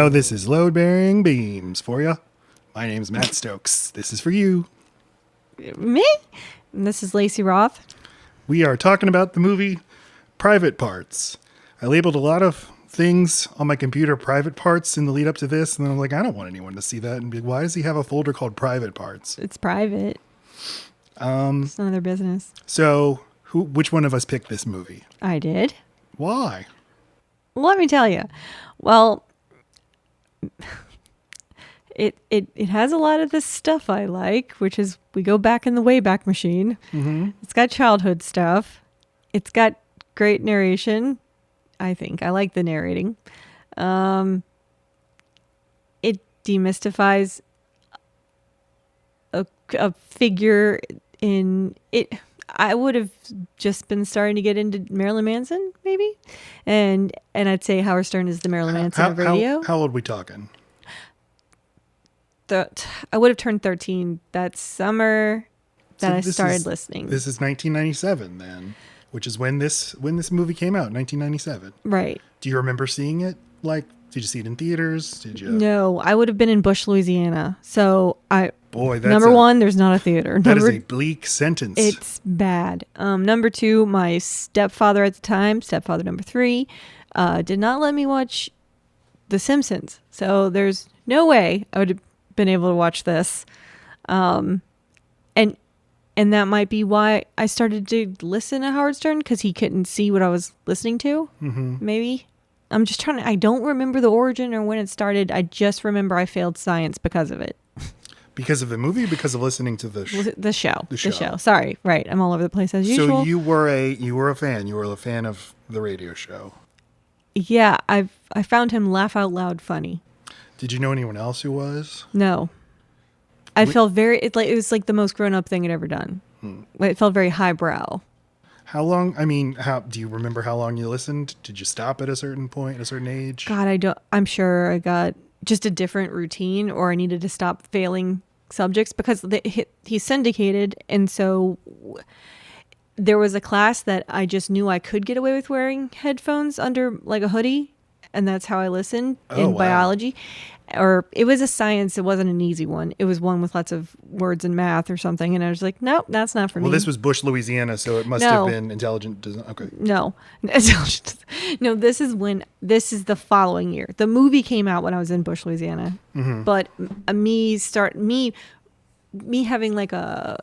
Hello, this is Load Bearing Beams for you. My name's Matt Stokes. This is for you. Me? And this is Laci Roth. We are talking about the movie Private Parts. I labeled a lot of things on my computer private parts in the lead up to this, and then I'm like, I don't want anyone to see that and be like, why does he have a folder called Private Parts? It's private. It's none of their business. So, which one of us picked this movie? I did. Why? Let me tell you. Well, it has a lot of the stuff I like, which is we go back in the Wayback Machine. Mm-hmm. It's got childhood stuff. It's got great narration. I think I like the narrating. It demystifies a figure in it. I would have just been starting to get into Marilyn Manson, maybe, and I'd say Howard Stern is the Marilyn Manson of radio. How old are we talking? I would have turned 13 that summer that I started listening. This is 1997 then, which is when this movie came out, 1997. Right. Do you remember seeing it? Like, did you see it in theaters? Did you? No, I would have been in Bush, Louisiana. So that's number one, there's not a theater. That is a bleak sentence. It's bad. Number two, my stepfather at the time, stepfather number 3, did not let me watch The Simpsons. So there's no way I would have been able to watch this. And that might be why I started to listen to Howard Stern, because he couldn't see what I was listening to. Mm-hmm. Maybe. I'm just I don't remember the origin or when it started. I just remember I failed science because of it. Because of the movie or because of listening to the show? The show. Sorry. Right. I'm all over the place as usual. So you were a fan. You were a fan of the radio show. Yeah. I found him laugh out loud funny. Did you know anyone else who was? No. I felt it was like the most grown up thing I'd ever done. It felt very highbrow. How long? Do you remember how long you listened? Did you stop at a certain point, at a certain age? God, I'm sure I got just a different routine, or I needed to stop failing subjects because he's syndicated. And so there was a class that I just knew I could get away with wearing headphones under like a hoodie. And that's how I listened in biology. Or it was a science. It wasn't an easy one. It was one with lots of words and math or something. And I was like, nope, that's not for me. Well, this was Bush, Louisiana, so it must have been intelligent. Okay. No. No, this is the following year. The movie came out when I was in Bush, Louisiana. Mm-hmm. But me having like a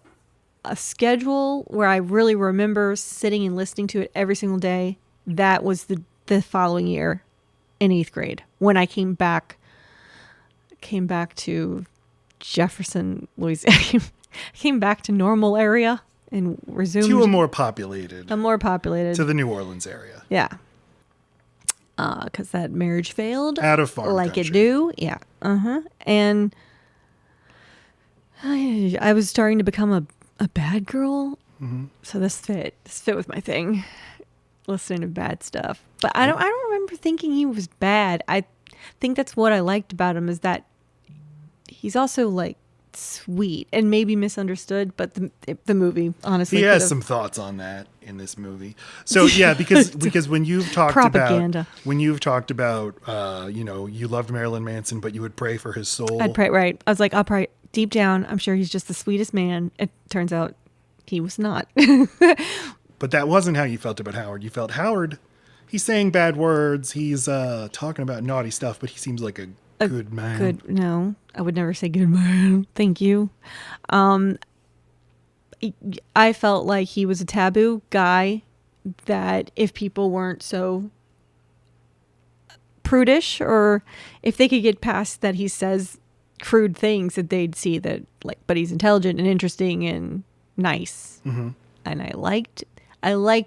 schedule where I really remember sitting and listening to it every single day, that was the following year in 8th grade when I came back to Jefferson, Louisiana. I came back to normal area and resumed to a more populated to the New Orleans area. Yeah. Because that marriage failed out of farm like country. It do. Yeah. And I was starting to become a bad girl. Mm-hmm. So this fit with my thing, listening to bad stuff. But I don't remember thinking he was bad. I think that's what I liked about him, is that he's also like sweet and maybe misunderstood, but the movie honestly he has some thoughts on that in this movie. So yeah, because when you've talked about you loved Marilyn Manson, but you would pray for his soul. I'd pray, right? I was like, I'll pray deep down. I'm sure he's just the sweetest man. It turns out he was not. But that wasn't how you felt about Howard. You felt Howard, he's saying bad words. He's talking about naughty stuff, but he seems like a good man. No, I would never say good man. Thank you. I felt like he was a taboo guy, that if people weren't so prudish, or if they could get past that he says crude things, that they'd see that, like, but he's intelligent and interesting and nice. Mm-hmm. And I liked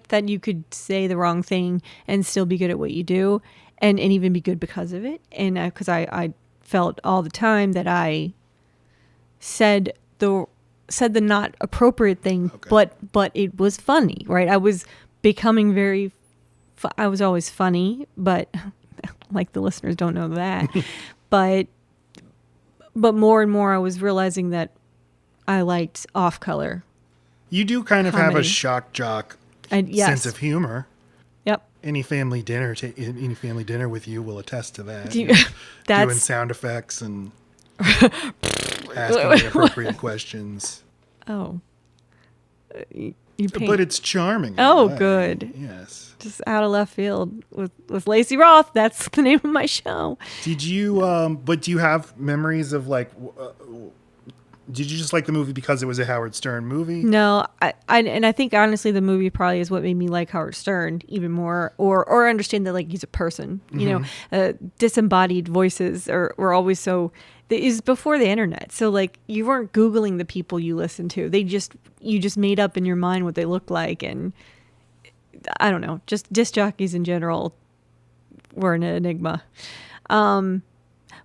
that you could say the wrong thing and still be good at what you do, and even be good because of it. And because I felt all the time that I said the not appropriate thing, okay, but it was funny, right? I was becoming I was always funny, but like the listeners don't know that. but more and more I was realizing that I liked off-color. You do kind of comedy. have a shock jock sense of humor. Yep. any family dinner with you will attest to that. Do you- Doing that's sound effects and asking inappropriate questions. oh, you paint. But it's charming. in a Oh, way. good. Yes. Just out of left field with Laci Roth. That's the name of my show. Did you? But do you have memories of like? Did you just like the movie because it was a Howard Stern movie? No, I think honestly the movie probably is what made me like Howard Stern even more, or understand that like he's a person. You know, disembodied voices were always so. It was before the internet, so like you weren't Googling the people you listened to. You just made up in your mind what they looked like, and I don't know, just disc jockeys in general were an enigma. But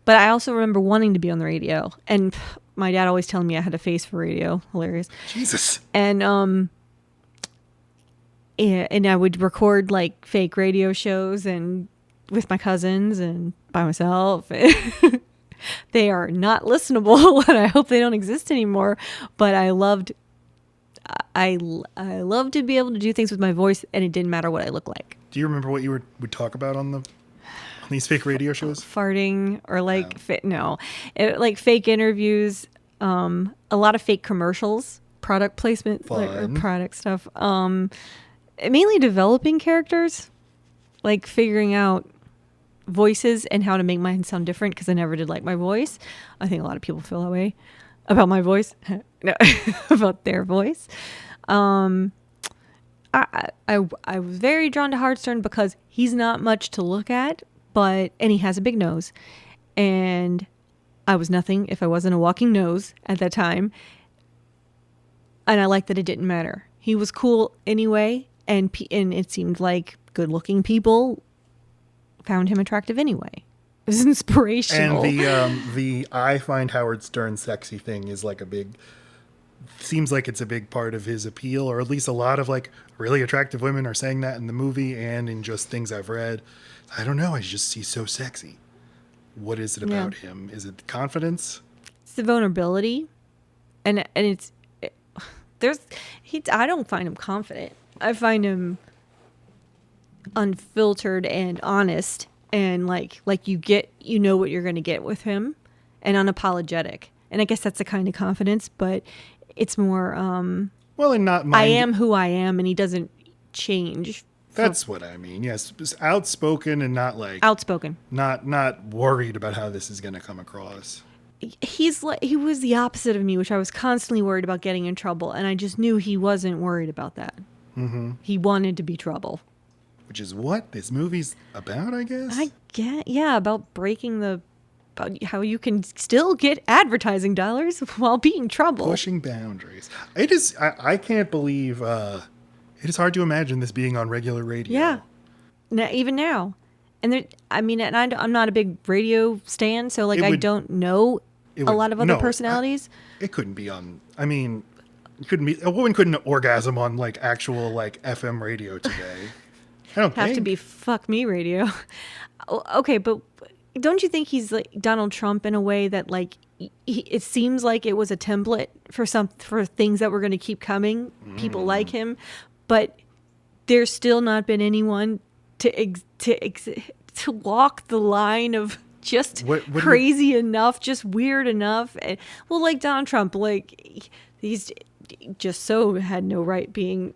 I also remember wanting to be on the radio, and my dad always telling me I had a face for radio. Hilarious. Jesus. And I would record like fake radio shows and with my cousins and by myself. They are not listenable, and I hope they don't exist anymore. But I loved to be able to do things with my voice, and it didn't matter what I looked like. Do you remember what you would talk about on these fake radio shows? Farting or like like fake interviews, a lot of fake commercials, product placement, or product stuff. Mainly developing characters, like figuring out voices and how to make mine sound different, because I never did like my voice. I think a lot of people feel that way about my voice. No, about their voice. I was very drawn to Howard Stern because he's not much to look at, and he has a big nose, and I was nothing if I wasn't a walking nose at that time, and I liked that it didn't matter. He was cool anyway, and it seemed like good-looking people found him attractive anyway. It was inspirational. And the I find Howard Stern sexy thing is like seems like it's a big part of his appeal, or at least a lot of like really attractive women are saying that in the movie and in just things I've read. I don't know. He's so sexy. What is it about him? Is it the confidence? It's the vulnerability, and I don't find him confident. I find him unfiltered and honest, and like you know what you're going to get with him, and unapologetic. And I guess that's the kind of confidence, but it's more and not I am who I am, and he doesn't change. That's what I mean. Yes, just outspoken and not like outspoken. Not worried about how this is going to come across. He was the opposite of me, which I was constantly worried about getting in trouble, and I just knew he wasn't worried about that. Mm-hmm. He wanted to be trouble. Which is what this movie's about, I guess? About breaking about how you can still get advertising dollars while being trouble. Pushing boundaries. It is, I can't believe, it is hard to imagine this being on regular radio. Yeah. Even now. And I'm not a big radio stan, so like I don't know a lot of other personalities. It couldn't be on, a woman couldn't orgasm on like actual like FM radio today. I don't have to be fuck me radio. Okay, but don't you think he's like Donald Trump in a way that like it seems like it was a template for things that were going to keep coming, people like him, but there's still not been anyone to walk the line of just crazy enough, just weird enough. And, well, like Donald Trump, like he's just so had no right being,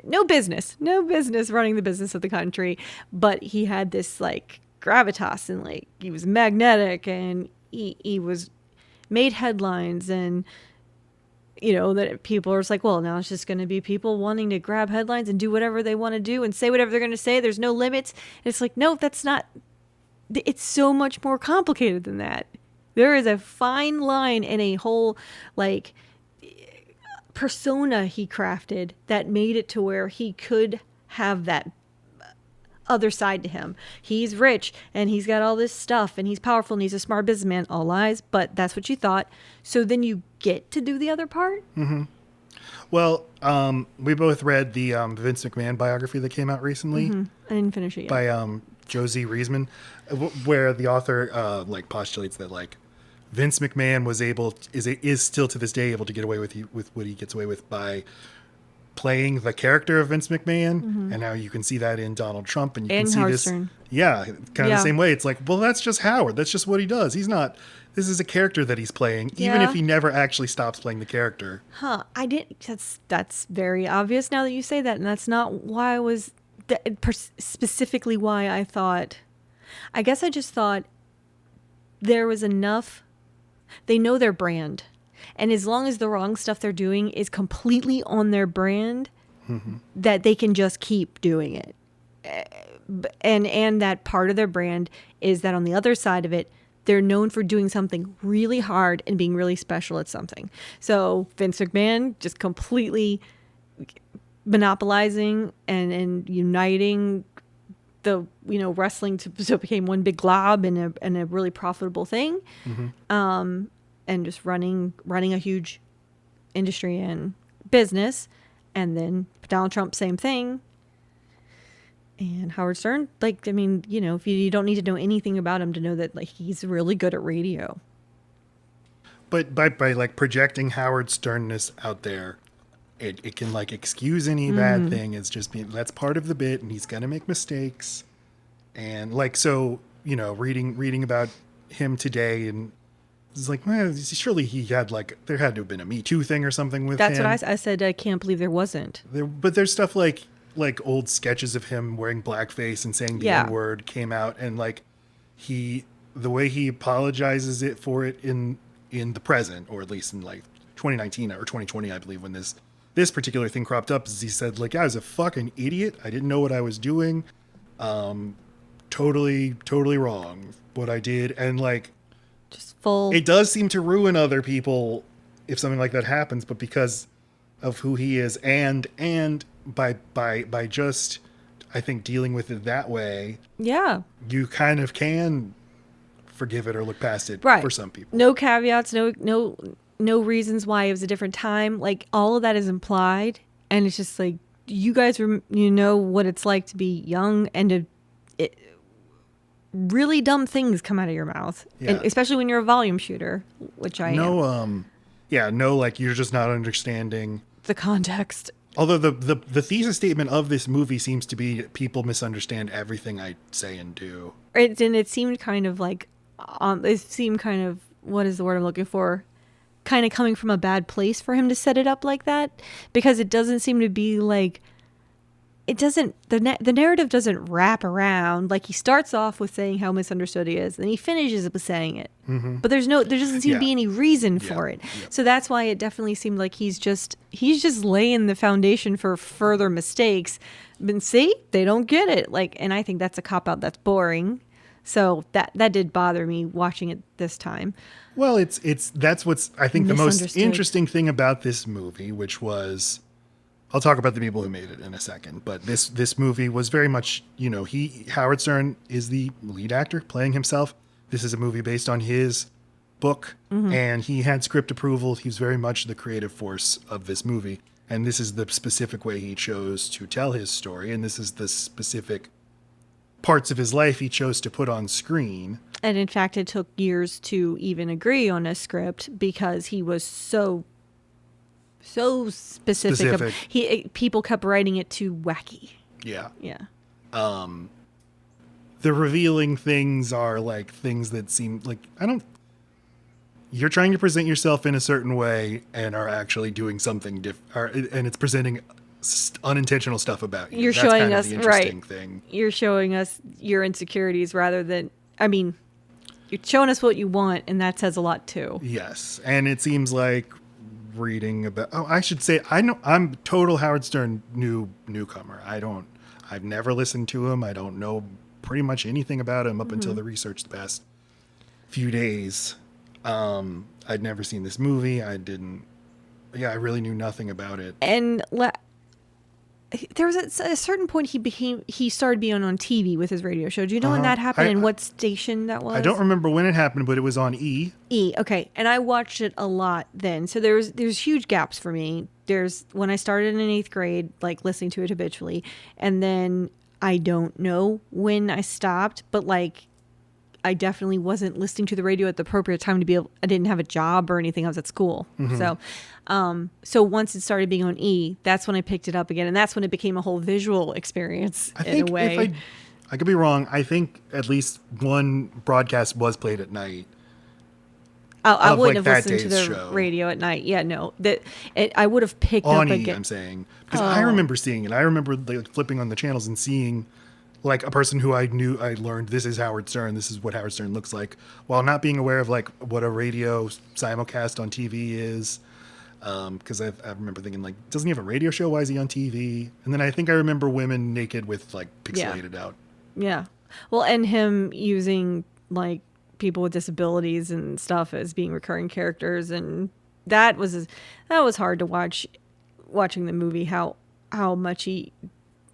no business running the business of the country, but he had this like gravitas, and like he was magnetic, and he was made headlines, and you know that people are just like, well, now it's just going to be people wanting to grab headlines and do whatever they want to do and say whatever they're going to say. There's no limits. And it's like, no, that's not. It's so much more complicated than that. There is a fine line and a whole like persona he crafted that made it to where he could have that other side to him. He's rich and he's got all this stuff and he's powerful and he's a smart businessman. All lies, but that's what you thought. So then you get to do the other part. Mm-hmm. Well, we both read the Vince McMahon biography that came out recently. Mm-hmm. I didn't finish it yet. By Josie Reisman, where the author like postulates that like Vince McMahon is still to this day able to get away with what he gets away with by playing the character of Vince McMahon, and now you can see that in Donald Trump, and you can see Howard this. Stern. Yeah, kind of Yeah. the same way. It's like, well, that's just Howard. That's just what he does. He's not. This is a character that he's playing, even Yeah. if he never actually stops playing the character. Huh. I didn't. That's very obvious now that you say that, and that's not why I was specifically why I thought. I guess I just thought there was enough. They know their brand, and as long as the wrong stuff they're doing is completely on their brand, that they can just keep doing it. And that part of their brand is that on the other side of it, they're known for doing something really hard and being really special at something. So Vince McMahon just completely monopolizing and uniting the wrestling so it became one big glob and a really profitable thing, and just running a huge industry and business. And then Donald Trump, same thing. And Howard Stern, if you don't need to know anything about him to know that he's really good at radio. But by projecting Howard Sternness out there, it can excuse any bad thing. It's just that's part of the bit, and he's gonna make mistakes. And reading about him today, and it's man, surely he had there had to have been a Me Too thing or something with him. That's what I said. I can't believe there wasn't. But there's stuff like old sketches of him wearing blackface and saying the N-word came out, and the way he apologizes for it in the present, or at least in 2019 or 2020, I believe, when this particular thing cropped up, is he said I was a fucking idiot. I didn't know what I was doing. Totally wrong what I did. And just full. It does seem to ruin other people if something like that happens, but because of who he is and by just, I think, dealing with it that way, you kind of can forgive it or look past it for some people. No caveats, no reasons why it was a different time. All of that is implied, and it's just you guys know what it's like to be young and really dumb things come out of your mouth, and especially when you're a volume shooter, which I am. You're just not understanding the context. Although the thesis statement of this movie seems to be people misunderstand everything I say and do. And it seemed kind of it seemed kind of, what is the word I'm looking for? Kind of coming from a bad place for him to set it up like that, because it doesn't seem to be it doesn't, the narrative doesn't wrap around. He starts off with saying how misunderstood he is, and then he finishes with saying it. But there doesn't seem to be any reason for it. So that's why it definitely seemed like he's just laying the foundation for further mistakes. And see, they don't get it. And I think that's a cop out that's boring. So that did bother me watching it this time. Well, that's what's, I think, the most interesting thing about this movie, which was, I'll talk about the people who made it in a second, but this movie was very much, Howard Stern is the lead actor playing himself. This is a movie based on his book, and he had script approval. He was very much the creative force of this movie, and this is the specific way he chose to tell his story, and this is the specific parts of his life he chose to put on screen. And in fact, it took years to even agree on a script because he was so specific. People kept writing it too wacky. Yeah. The revealing things are things that seem you're trying to present yourself in a certain way and are actually doing something different, and it's presenting unintentional stuff about you. You're That's showing kind of us the interesting thing. You're showing us your insecurities rather than, you're showing us what you want, and that says a lot too. Yes, and it seems like reading about, I should say, I'm total Howard Stern newcomer. I've never listened to him. I don't know pretty much anything about him up until the research the past few days. I'd never seen this movie. I really knew nothing about it. And there was a certain point he started being on TV with his radio show. Do you know when that happened and what station that was? I don't remember when it happened, but it was on E. Okay. And I watched it a lot then. So there's huge gaps for me. There's when I started in 8th grade, listening to it habitually. And then I don't know when I stopped, but I definitely wasn't listening to the radio at the appropriate time to be able, I didn't have a job or anything. I was at school. So, so once it started being on E, that's when I picked it up again. And that's when it became a whole visual experience in a way. If I could be wrong. I think at least one broadcast was played at night. I wouldn't like have listened to the show. radio at night. Yeah, no. I would have picked On up E, again. I'm saying. Because I remember seeing it. I remember like flipping on the channels and seeing like a person who I learned this is Howard Stern. This is what Howard Stern looks like, while not being aware of like what a radio simulcast on TV is. Because I remember thinking like, doesn't he have a radio show? Why is he on TV? And then I think I remember women naked with like pixelated out. Yeah. Well, and him using like people with disabilities and stuff as being recurring characters, and that was hard to watching the movie. How much he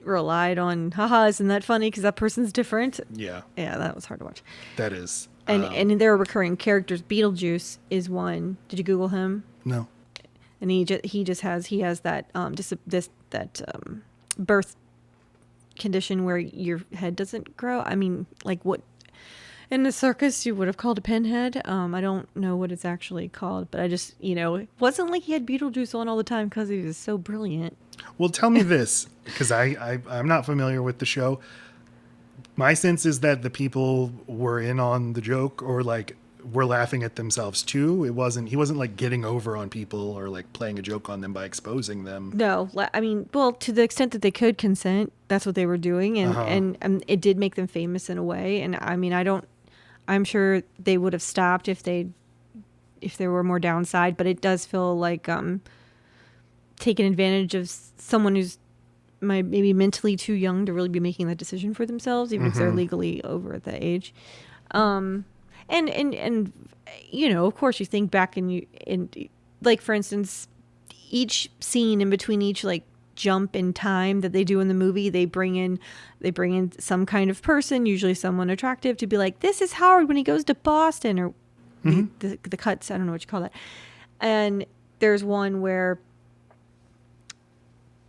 relied on, haha, isn't that funny? Because that person's different. Yeah, that was hard to watch. That is. And there are recurring characters. Beetlejuice is one. Did you Google him? No. And he has that birth condition where your head doesn't grow. I mean, like what in the circus you would have called a pinhead. I don't know what it's actually called, but I just, it wasn't like he had Beetlejuice on all the time because he was so brilliant. Well, tell me this, because I'm not familiar with the show. My sense is that the people were in on the joke, or like were laughing at themselves too. He wasn't like getting over on people or like playing a joke on them by exposing them. No, I mean, well, to the extent that they could consent, that's what they were doing, and it did make them famous in a way. And I mean, I'm sure they would have stopped if there were more downside, but it does feel like taking advantage of someone who's maybe mentally too young to really be making that decision for themselves, even if they're legally over the age. And of course you think back and like, for instance, each scene in between each like jump in time that they do in the movie, they bring in some kind of person, usually someone attractive, to be like, this is Howard when he goes to Boston, or the cuts. I don't know what you call that. And there's one where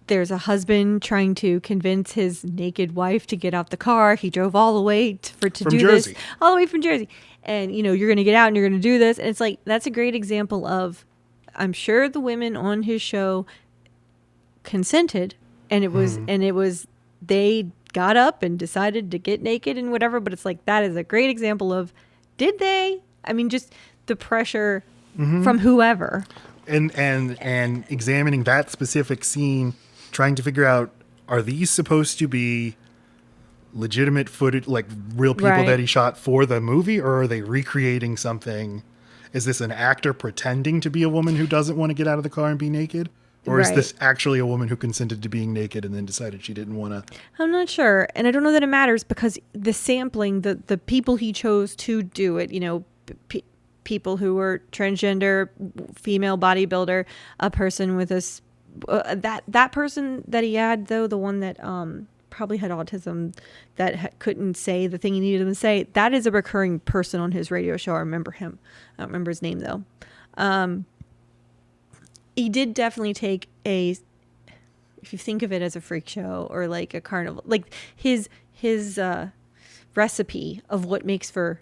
there's a husband trying to convince his naked wife to get out the car. He drove all the way to do Jersey. this, all the way from Jersey. And, you're going to get out and you're going to do this. And it's like, that's a great example of, I'm sure the women on his show consented, and it was, they got up and decided to get naked and whatever. But it's like, that is a great example of, did they? I mean, just the pressure from whoever. And examining that specific scene, trying to figure out, are these supposed to be legitimate footage, like real people that he shot for the movie, or are they recreating something? Is this an actor pretending to be a woman who doesn't want to get out of the car and be naked? Or is this actually a woman who consented to being naked and then decided she didn't want to? I'm not sure. And I don't know that it matters, because the sampling, the people he chose to do it, people who were transgender, female bodybuilder, a person with that person that he had, though, the one that probably had autism, that couldn't say the thing he needed to say, that is a recurring person on his radio show. I remember him. I don't remember his name, though. He did definitely take if you think of it as a freak show or like a carnival, like his recipe of what makes for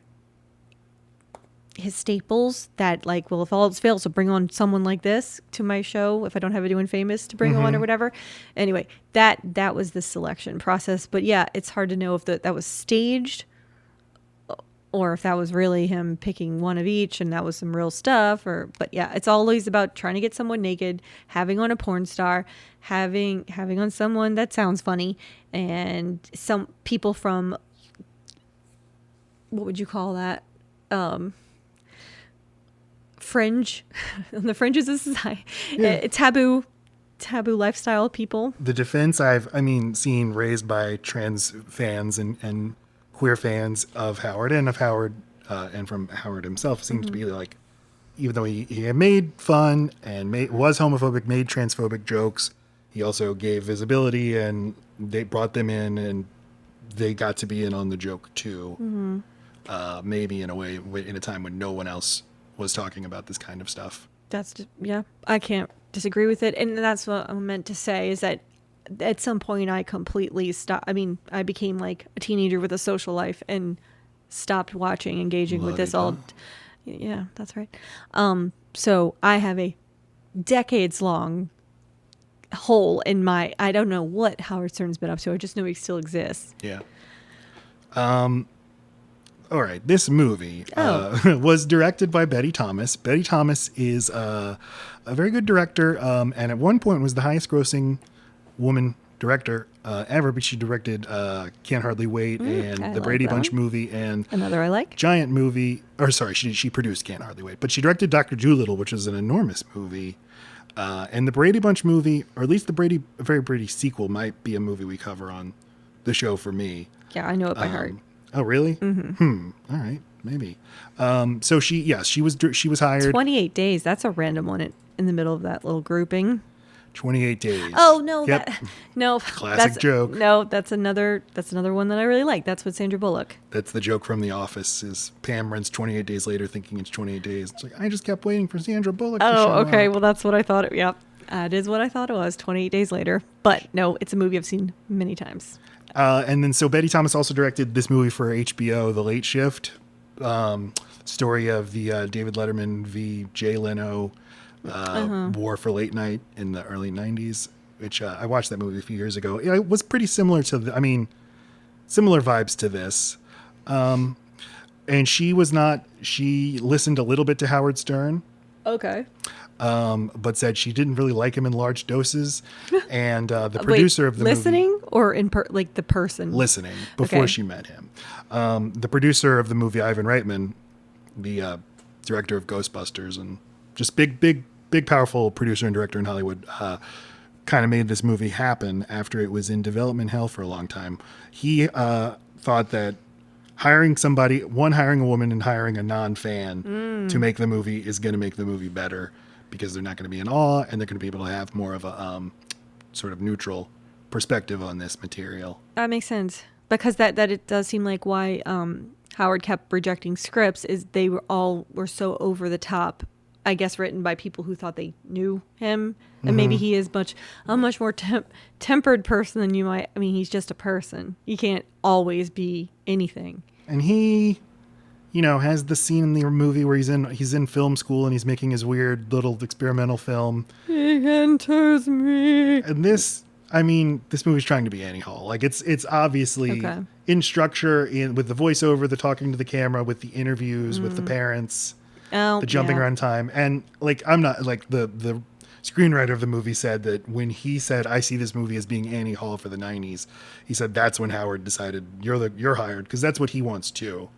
his staples, that like, well, if all else fails, so bring on someone like this to my show if I don't have anyone famous to bring on or whatever. Anyway, that was the selection process. But yeah, it's hard to know if that was staged or if that was really him picking one of each and that was some real stuff. But yeah, it's always about trying to get someone naked, having on a porn star, having on someone that sounds funny, and some people from, what would you call that? Fringe, on the fringes of society, taboo lifestyle people. The defense seen raised by trans fans and queer fans of Howard and from Howard himself seems to be like, even though he had made fun and was homophobic, made transphobic jokes, he also gave visibility, and they brought them in and they got to be in on the joke too. Maybe in a time when no one else was talking about this kind of stuff. That's just, I can't disagree with it. And that's what I meant to say, is that at some point I completely stopped. I mean, I became like a teenager with a social life, and stopped watching, engaging with this all. La-di-da. Yeah, that's right. So I have a decades-long hole in my. I don't know what Howard Stern's been up to. I just know he still exists. Yeah. All right. This movie was directed by Betty Thomas. Betty Thomas is a very good director, and at one point was the highest-grossing woman director ever. But she directed Can't Hardly Wait and the Brady Bunch movie and another I like. Giant movie. Or sorry, she produced Can't Hardly Wait, but she directed Dr. Dolittle, which is an enormous movie. And the Brady Bunch movie, or at least the Very Brady sequel, might be a movie we cover on the show for me. Yeah, I know it by heart. Oh, really? Mm-hmm. All right, maybe. So she was hired. 28 Days. That's a random one in the middle of that little grouping. 28 Days. Oh no, Yep. no. Classic joke. No, that's another one that I really like. That's with Sandra Bullock. That's the joke from The Office. Is Pam runs 28 days later, thinking it's 28 days. It's like I just kept waiting for Sandra Bullock. to show Okay. up. Well, that's what I thought. Yep, that is what I thought it was. 28 Days Later. But no, it's a movie I've seen many times. And then so Betty Thomas also directed this movie for HBO, The Late Shift, story of the David Letterman v. Jay Leno war for late night in the early 90s, which I watched that movie a few years ago. It was pretty similar to similar vibes to this. And she listened a little bit to Howard Stern. Okay. But said she didn't really like him in large doses. And the producer of the listening movie... or the person? Listening, before Okay. she met him. The producer of the movie, Ivan Reitman, the director of Ghostbusters, and just big, powerful producer and director in Hollywood, kind of made this movie happen after it was in development hell for a long time. He thought that hiring a woman and hiring a non-fan to make the movie is going to make the movie better, because they're not going to be in awe and they're going to be able to have more of a sort of neutral perspective on this material. That makes sense, because that it does seem like why Howard kept rejecting scripts is they were so over the top. I guess written by people who thought they knew him, and maybe he is a much more tempered person than you might. I mean, he's just a person. You can't always be anything. And he, has the scene in the movie where he's in film school and he's making his weird little experimental film. He enters me. And this movie's trying to be Annie Hall. Like it's obviously in structure, with the voiceover, the talking to the camera, with the interviews, with the parents, the jumping around time. And I'm not the screenwriter of the movie said that when he said, I see this movie as being Annie Hall for the 90s, he said that's when Howard decided you're hired, because that's what he wants too.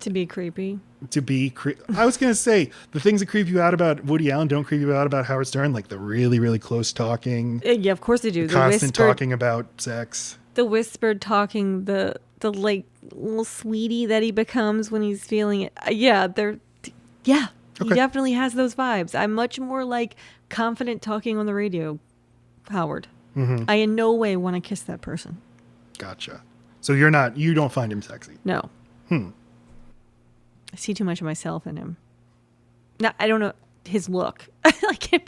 To be creepy. I was going to say, the things that creep you out about Woody Allen don't creep you out about Howard Stern, like the really, really close talking. Yeah, of course they do. The constant talking about sex. The whispered talking, the little sweetie that he becomes when he's feeling it. Yeah, he definitely has those vibes. I'm much more confident talking on the radio, Howard. Mm-hmm. I in no way want to kiss that person. Gotcha. So you don't find him sexy? No. I see too much of myself in him. No, I don't know his look. I don't know.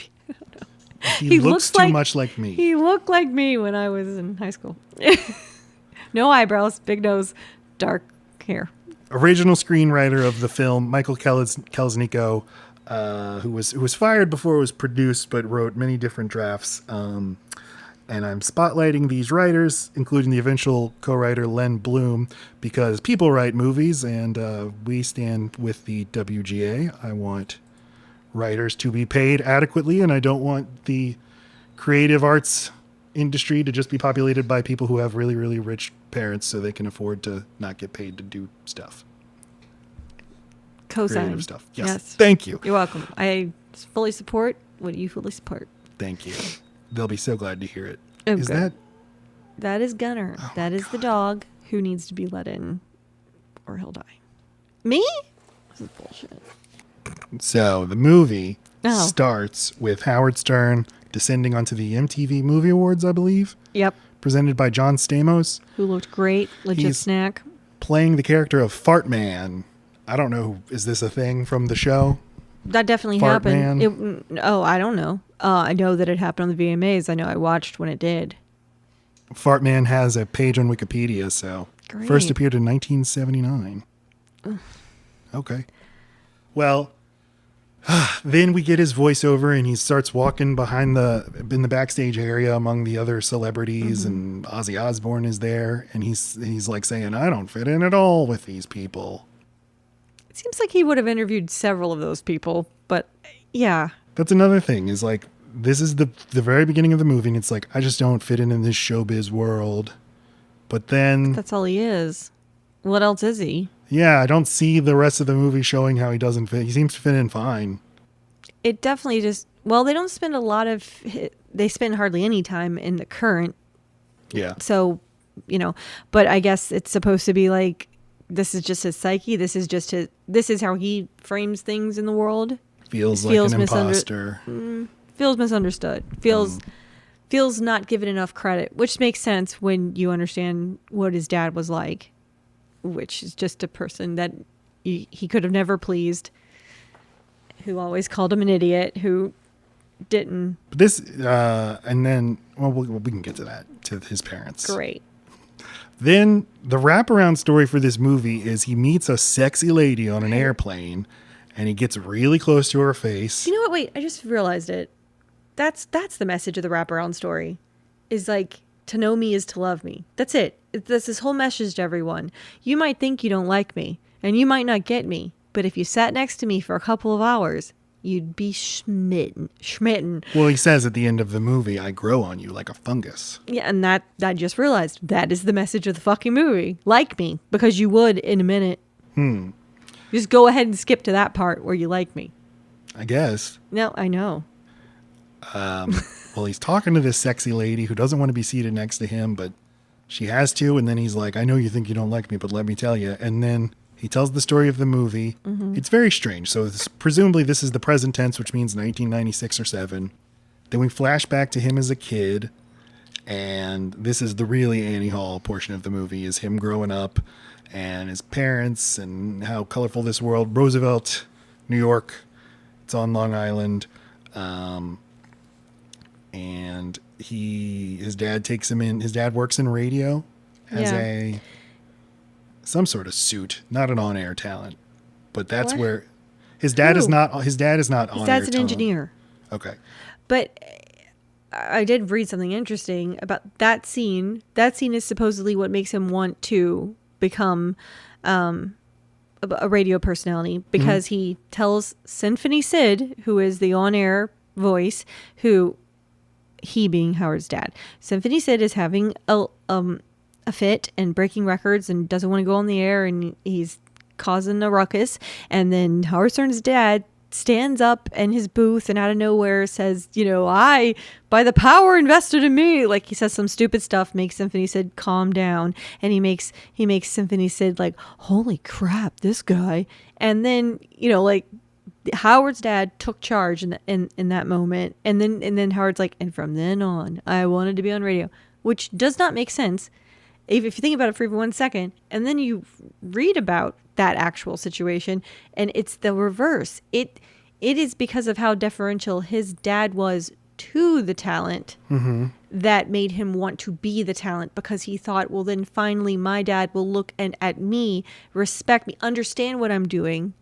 He looks too much like me. He looked like me when I was in high school. No eyebrows, big nose, dark hair. Original screenwriter of the film, Michael Kelznico, who was fired before it was produced, but wrote many different drafts. And I'm spotlighting these writers, including the eventual co-writer Len Bloom, because people write movies, and we stand with the WGA. I want writers to be paid adequately, and I don't want the creative arts industry to just be populated by people who have really, really rich parents so they can afford to not get paid to do stuff. Co-sign. Creative stuff. Yes. Thank you. You're welcome. I fully support what you fully support. Thank you. They'll be so glad to hear it. Oh, is good. That is Gunner. Oh, that is the dog who needs to be let in or he'll die. Me? This is bullshit. So the movie starts with Howard Stern descending onto the MTV Movie Awards, I believe. Yep. Presented by John Stamos. Who looked great. Legit snack. Playing the character of Fart Man. I don't know. Is this a thing from the show? That definitely Fart happened. I don't know. I know that it happened on the VMAs. I know I watched when it did. Fart Man has a page on Wikipedia, so Great. First appeared in 1979. Okay. Well, then we get his voiceover and he starts walking in the backstage area among the other celebrities, and Ozzy Osbourne is there, and he's like saying, I don't fit in at all with these people. It seems like he would have interviewed several of those people, but yeah. That's another thing, is like, this is the very beginning of the movie, and it's like, I just don't fit in this showbiz world. But then... That's all he is. What else is he? Yeah, I don't see the rest of the movie showing how he doesn't fit. He seems to fit in fine. It definitely just... Well, they don't spend they spend hardly any time in the current. Yeah. So, but I guess it's supposed to be like, this is just his psyche. This is how he frames things in the world. Feels like an imposter. Feels misunderstood. Feels not given enough credit, which makes sense when you understand what his dad was like, which is just a person that he could have never pleased, who always called him an idiot, who didn't. But this, and then, we can get to that, to his parents. Great. Then the wraparound story for this movie is he meets a sexy lady on an airplane, and he gets really close to her face. You know what? Wait, I just realized it. That's the message of the wraparound story, is like, to know me is to love me. That's it. That's this whole message to everyone. You might think you don't like me, and you might not get me, but if you sat next to me for a couple of hours, you'd be schmitten. Well, he says at the end of the movie, I grow on you like a fungus. Yeah, and that I just realized that is the message of the fucking movie. Like me, because you would in a minute. Just go ahead and skip to that part where you like me. I guess. No, I know. Well, he's talking to this sexy lady who doesn't want to be seated next to him, but she has to. And then he's like, I know you think you don't like me, but let me tell you. And then he tells the story of the movie. It's very strange. So presumably this is the present tense, which means 1996 or 7. Then we flash back to him as a kid. And this is the really Annie Hall portion of the movie, is him growing up and his parents and how colorful this world. Roosevelt, New York. It's on Long Island. And his dad takes him in. His dad works in radio as some sort of suit, not an on-air talent, but that's where his dad is not. His dad is not on-air. His dad's an engineer. Okay, but I did read something interesting about that scene. That scene is supposedly what makes him want to become a radio personality, because he tells Symphony Sid, who is the on-air voice, he being Howard's dad. Symphony Sid is having a fit and breaking records and doesn't want to go on the air, and he's causing a ruckus. And then Howard Stern's dad stands up in his booth and out of nowhere says, I, by the power invested in me, like he says some stupid stuff, makes Symphony Sid calm down, and he makes Symphony Sid like, holy crap, this guy. And then, like, Howard's dad took charge in that moment, and then Howard's like, and from then on, I wanted to be on radio, which does not make sense if you think about it for even 1 second. And then you read about that actual situation, and it's the reverse. It is because of how deferential his dad was to the talent that made him want to be the talent, because he thought, well, then finally my dad will look at me, respect me, understand what I'm doing,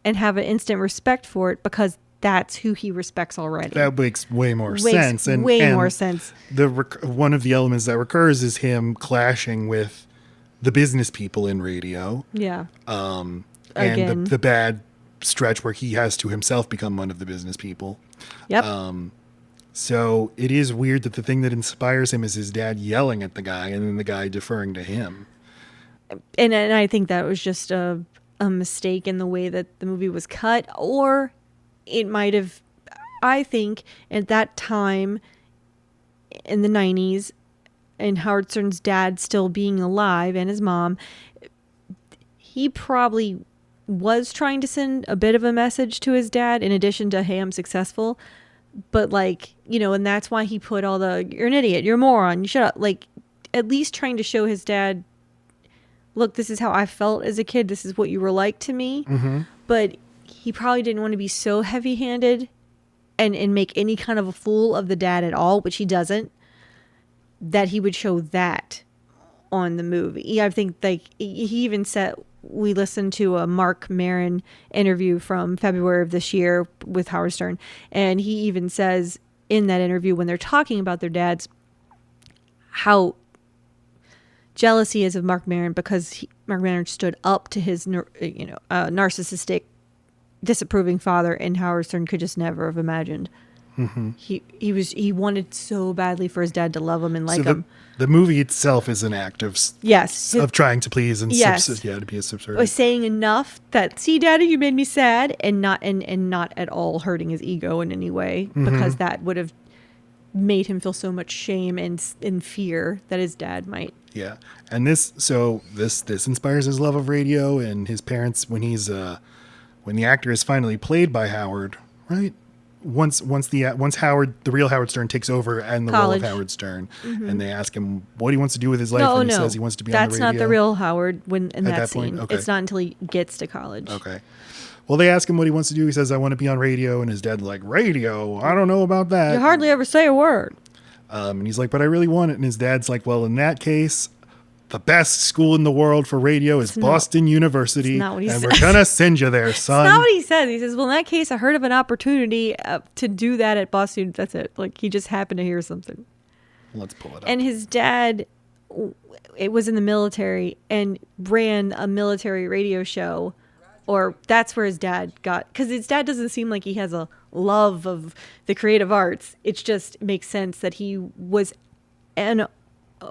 and have an instant respect for it, because that's who he respects already. That makes way more sense. More sense. One of the elements that recurs is him clashing with the business people in radio. Yeah. And the bad stretch where he has to himself become one of the business people. Yep. So it is weird that the thing that inspires him is his dad yelling at the guy and then the guy deferring to him. And I think that was just a mistake in the way that the movie was cut, or it might have, I think at that time in the 90s, and Howard Stern's dad still being alive and his mom, he probably was trying to send a bit of a message to his dad in addition to, hey, I'm successful. But like, and that's why he put all you're an idiot, you're a moron, you shut up. Like, at least trying to show his dad, look, this is how I felt as a kid. This is what you were like to me. But he probably didn't want to be so heavy-handed and make any kind of a fool of the dad at all, which he doesn't, that he would show that on the movie. I think, like, he even said, we listened to a Mark Maron interview from February of this year with Howard Stern. And he even says in that interview, when they're talking about their dads, how jealous he is of Mark Maron because Mark Maron stood up to his, narcissistic, disapproving father, and Howard Stern could just never have imagined. Mm-hmm. He wanted so badly for his dad to love him and like him. The movie itself is an act of of trying to please and to be a subservient. Was saying enough that, see, Daddy, you made me sad, and not at all hurting his ego in any way, because that would have made him feel so much shame and fear that his dad might. Yeah, and this inspires his love of radio, and his parents when the actor is finally played by Howard, right? Once Howard, the real Howard Stern, takes over and the role of Howard Stern, and they ask him what he wants to do with his life, and he says he wants to be on the radio. That's not the real Howard in that scene. Point? Okay. It's not until he gets to college. Okay. Well, they ask him what he wants to do. He says, I want to be on radio. And his dad's like, radio? I don't know about that. You hardly ever say a word. And he's like, but I really want it. And his dad's like, well, in that case, the best school in the world for radio is Boston University. That's not what he says. And we're going to send you there, son. That's not what he says. He says, well, in that case, I heard of an opportunity to do that at Boston. That's it. Like, he just happened to hear something. Let's pull it up. And his dad, it was in the military and ran a military radio show. Or that's where his dad got, because his dad doesn't seem like he has a love of the creative arts. It just makes sense that he was in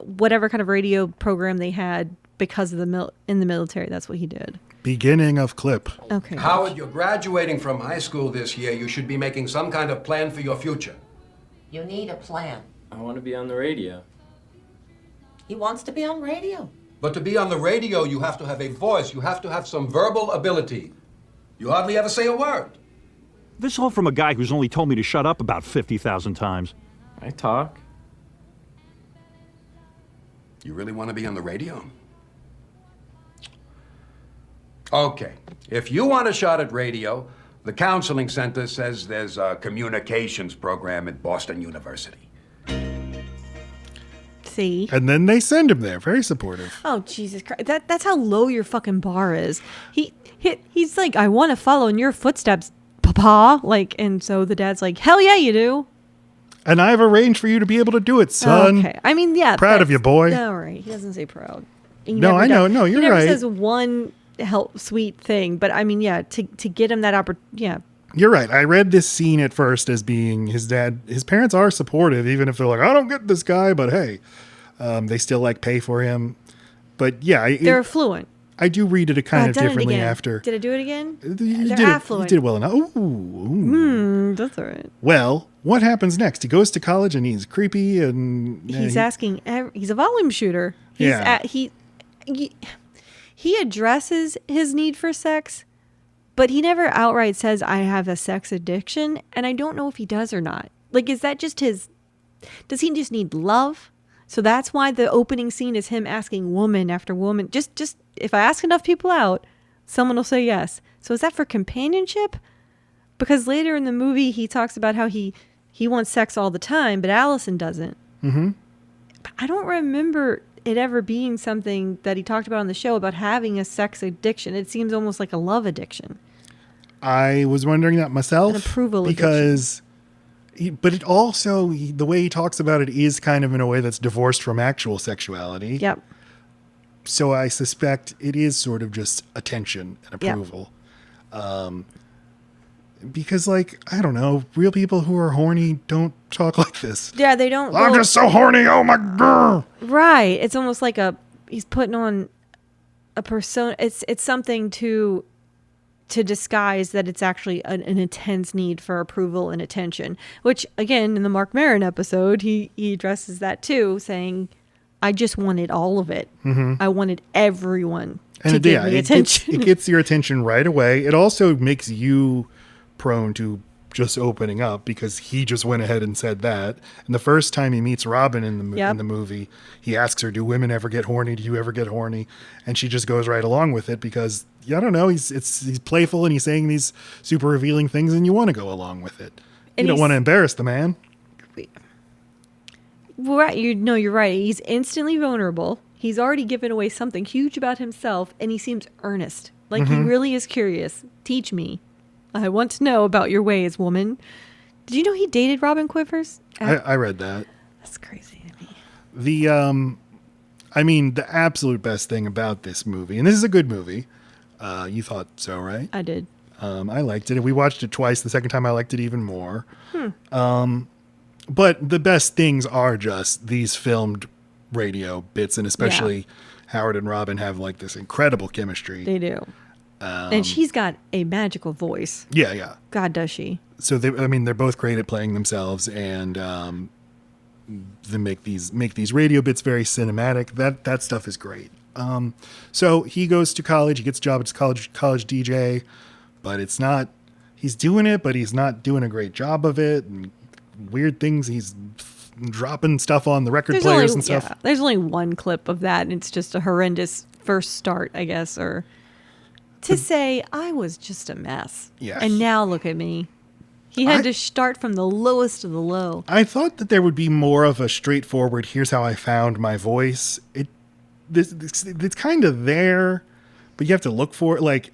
whatever kind of radio program they had because of in the military. That's what he did. Beginning of clip. Okay. Howard, you're graduating from high school this year. You should be making some kind of plan for your future. You need a plan. I want to be on the radio. He wants to be on radio. But to be on the radio, you have to have a voice. You have to have some verbal ability. You hardly ever say a word. This all from a guy who's only told me to shut up about 50,000 times. I talk. You really want to be on the radio? Okay. If you want a shot at radio, the counseling center says there's a communications program at Boston University. See? And then they send him there. Very supportive. Oh, Jesus Christ. That's how low your fucking bar is. He's like, I want to follow in your footsteps, Papa. Like, and so the dad's like, hell yeah, you do. And I've arranged for you to be able to do it, son. Okay. I mean, yeah. Proud of you, boy. All right. He doesn't say proud. No, I know. No, you're right. He never says one sweet thing. But I mean, yeah, to get him that opportunity. Yeah. You're right. I read this scene at first as being his dad. His parents are supportive, even if they're like, I don't get this guy, but hey, they still like pay for him. But yeah, they're affluent. I do read it kind of differently after. Did I do it again? They're affluent. You did well enough. Ooh. That's all right. Well, what happens next? He goes to college and he's creepy and he's asking. He's a volume shooter. He addresses his need for sex, but he never outright says, I have a sex addiction. And I don't know if he does or not. Like, is that just does he just need love? So that's why the opening scene is him asking woman after woman. Just if I ask enough people out, someone will say yes. So is that for companionship? Because later in the movie, he talks about how he wants sex all the time, but Allison doesn't. Mm-hmm. I don't remember it ever being something that he talked about on the show about having a sex addiction. It seems almost like a love addiction. I was wondering that myself. An approval because but it also, the way he talks about it is kind of in a way that's divorced from actual sexuality. Yep. So I suspect it is sort of just attention and approval. Yep. Because, like, I don't know, real people who are horny don't talk like this. Yeah, they don't. I'm just so horny, oh my God. Right. It's almost like he's putting on a persona. It's something to disguise that it's actually an intense need for approval and attention, which again, in the Mark Maron episode, he addresses that too, saying, I just wanted all of it. Mm-hmm. I wanted everyone to give me attention. It gets your attention right away. It also makes you prone to just opening up because he just went ahead and said that. And the first time he meets Robin in the movie, he asks her, do women ever get horny? Do you ever get horny? And she just goes right along with it because, I don't know, he's playful and he's saying these super revealing things and you want to go along with it. And you don't want to embarrass the man. Right. You're right. He's instantly vulnerable. He's already given away something huge about himself, and he seems earnest. Like he really is curious. Teach me. I want to know about your ways, woman. Did you know he dated Robin Quivers? I read that. That's crazy to me. The absolute best thing about this movie, and this is a good movie. You thought so, right? I did. I liked it. We watched it twice. The second time I liked it even more. But the best things are just these filmed radio bits, and especially Howard and Robin have like this incredible chemistry. They do. And she's got a magical voice. Yeah. God, does she? So they're both great at playing themselves, and they make these radio bits very cinematic. That stuff is great. So he goes to college. He gets a job as college DJ, but it's not. He's doing it, but he's not doing a great job of it. And weird things. He's dropping stuff on the record players and stuff. Yeah, there's only one clip of that, and it's just a horrendous first start, I guess, or to say I was just a mess. Yeah. And now look at me. He had to start from the lowest of the low. I thought that there would be more of a straightforward, here's how I found my voice. It's kind of there, but you have to look for it. Like,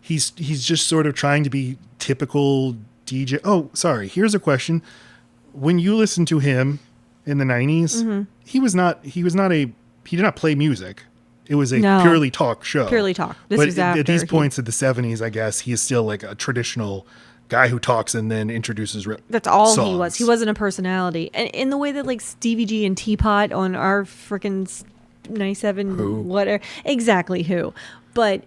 he's just sort of trying to be typical DJ. Oh, sorry. Here's a question. When you listen to him in the 90s, he did not play music. It was a purely talk show. Purely talk. This but was after at these points of the 70s, I guess, he is still like a traditional guy who talks and then introduces That's all songs. he was. He wasn't a personality. And in the way that like Stevie G and Teapot on our freaking 97 Who? whatever. Exactly who. But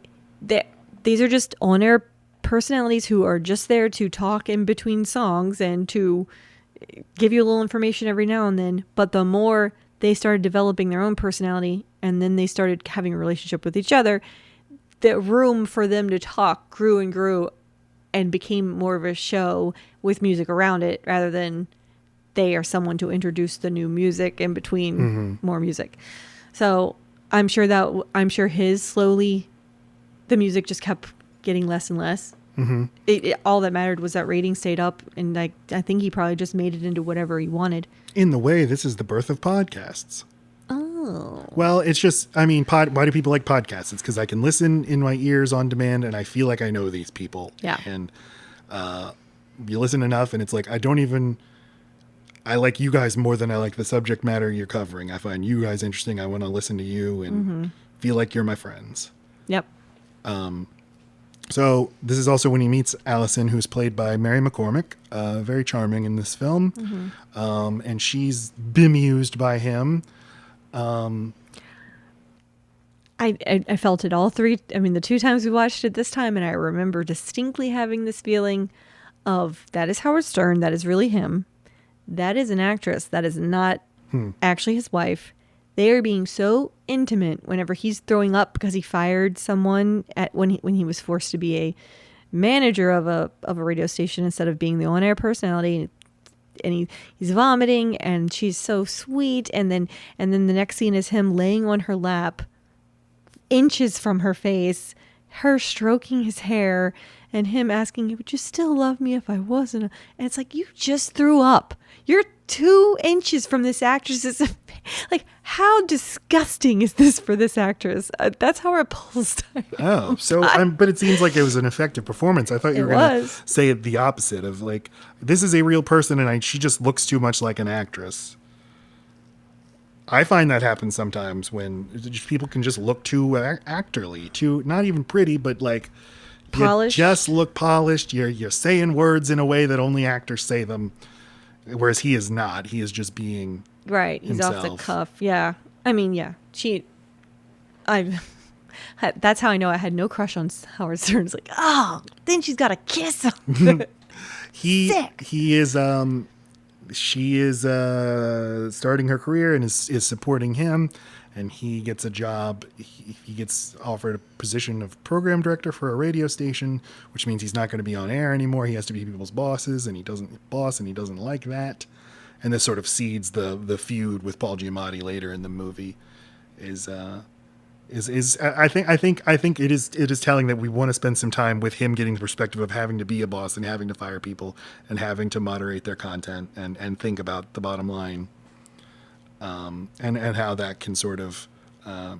these are just on-air personalities who are just there to talk in between songs and to give you a little information every now and then. But the more they started developing their own personality and then they started having a relationship with each other, the room for them to talk grew and grew and became more of a show with music around it rather than they are someone to introduce the new music in between more music. So I'm sure his slowly, the music just kept getting less and less. All that mattered was that rating stayed up, and I think he probably just made it into whatever he wanted. In the way, this is the birth of podcasts. Oh. Well, it's just, why do people like podcasts? It's because I can listen in my ears on demand, and I feel like I know these people. Yeah. And you listen enough, and it's like, I like you guys more than I like the subject matter you're covering. I find you guys interesting. I want to listen to you and feel like you're my friends. Yep. So this is also when he meets Allison, who's played by Mary McCormick, very charming in this film. And she's bemused by him. I felt it all three. I mean, the two times we watched it this time, and I remember distinctly having this feeling of that is Howard Stern. That is really him. That is an actress. That is not actually his wife. They are being so intimate whenever he's throwing up because he fired someone when he was forced to be a manager of a radio station instead of being the on-air personality. And he's vomiting, and she's so sweet. And then the next scene is him laying on her lap, inches from her face, her stroking his hair, and him asking, "Would you still love me if I wasn't?" And it's like, you just threw up. You're 2 inches from this actress's. Like, how disgusting is this for this actress? That's how repulsed I am. Oh, so but it seems like it was an effective performance. I thought you were going to say the opposite of like, this is a real person and she just looks too much like an actress. I find that happens sometimes when people can just look too actorly, too not even pretty, but like polished. You just look polished. You're saying words in a way that only actors say them, whereas he is not. He is just being right. He's himself. off the cuff. Yeah. I mean, yeah. That's how I know I had no crush on Howard Stern. It's like, oh, then she's got to kiss him. Sick. He is. She is starting her career and is supporting him, and he gets a job. He gets offered a position of program director for a radio station, which means he's not going to be on air anymore. He has to be people's bosses, and he doesn't like that. And this sort of seeds the feud with Paul Giamatti later in the movie. I think it is telling that we want to spend some time with him getting the perspective of having to be a boss and having to fire people and having to moderate their content and think about the bottom line, and how that can sort of how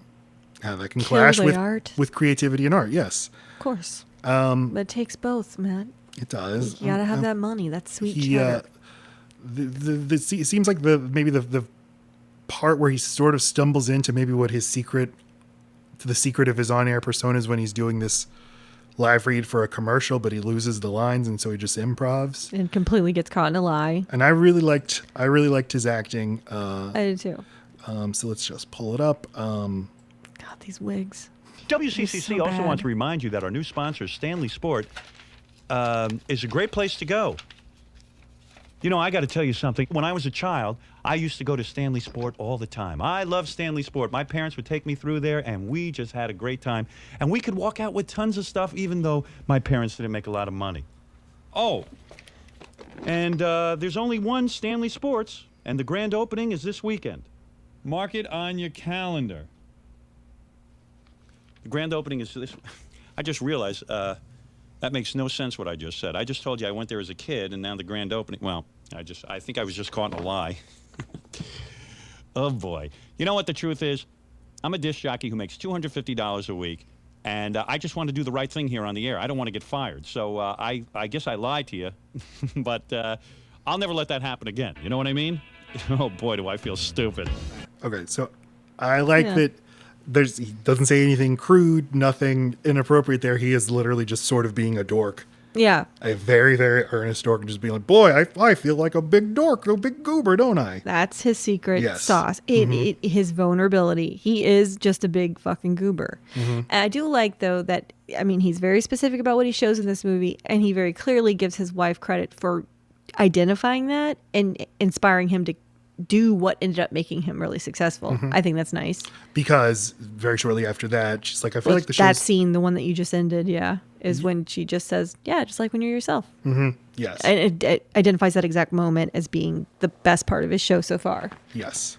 that can clash Purely art. with creativity and art. Yes, Of course. But it takes both, Matt. it does. You gotta have that money. That sweet He, cheddar. it seems like the part where he sort of stumbles into maybe what his secret of his on-air persona is when he's doing this live read for a commercial, but he loses the lines, and so he just improvs. And completely gets caught in a lie. And I really liked his acting. I did too. So let's just pull it up. God, these wigs. WCCC so also bad. wants to remind you that our new sponsor, Stanley Sport, is a great place to go. You know, I got to tell you something. When I was a child, I used to go to Stanley Sport all the time. I love Stanley Sport. My parents would take me through there, and we just had a great time. And we could walk out with tons of stuff, even though my parents didn't make a lot of money. Oh, and there's only one Stanley Sports, and the grand opening is this weekend. Mark it on your calendar. The grand opening is this. I just realized that makes no sense what I just said. I just told you I went there as a kid, and now the grand opening. Well, I think I was just caught in a lie. Oh boy! You know what the truth is? I'm a disc jockey who makes $250 a week, and I just want to do the right thing here on the air. I don't want to get fired, so I guess I lied to you, but I'll never let that happen again. You know what I mean? Oh boy, do I feel stupid. Okay, so I like Yeah. that he doesn't say anything crude, nothing inappropriate there. He is literally just sort of being a dork. Yeah. A very, very earnest dork, and just being like, boy, I feel like a big dork, a big goober, don't I? That's his secret Yes. sauce. His vulnerability. He is just a big fucking goober. And I do like, though, that, I mean, he's very specific about what he shows in this movie, and he very clearly gives his wife credit for identifying that and inspiring him to do what ended up making him really successful. I think that's nice. Because very shortly after that, she's like, I feel like the that show's... scene, the one that you just ended, is when she just says, yeah, just like when you're yourself. Yes. And it identifies that exact moment as being the best part of his show so far. Yes.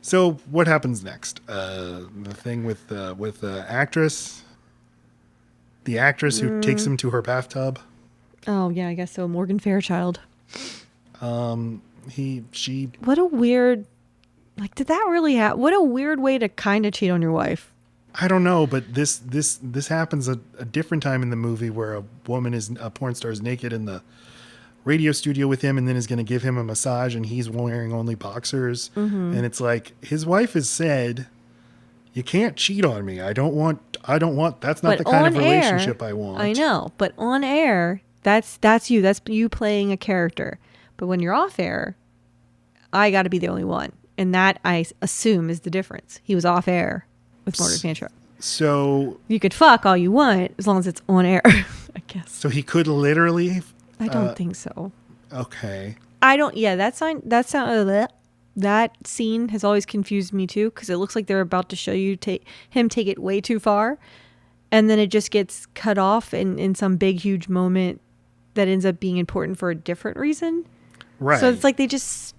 So what happens next? The thing with the actress, who takes him to her bathtub. Oh, yeah, I guess so. Morgan Fairchild. She What a weird, like, did that really happen? What a weird way to kind of cheat on your wife. I don't know, but this happens a different time in the movie where a porn star is naked in the radio studio with him and then is going to give him a massage and he's wearing only boxers. And it's like, his wife has said, you can't cheat on me. I don't want, that's not But the kind of on air, relationship I want. I know, but on air, that's you playing a character. But when you're off air, I got to be the only one. And that, I assume, is the difference. He was off air with Morgan Fairchild. So You could fuck all you want as long as it's on air, I guess. so he could literally, I don't think so. okay. I don't. Yeah, that scene has always confused me too, because it looks like they're about to show you him take it way too far, and then it just gets cut off in some big huge moment that ends up being important for a different reason. Right. So it's like they just.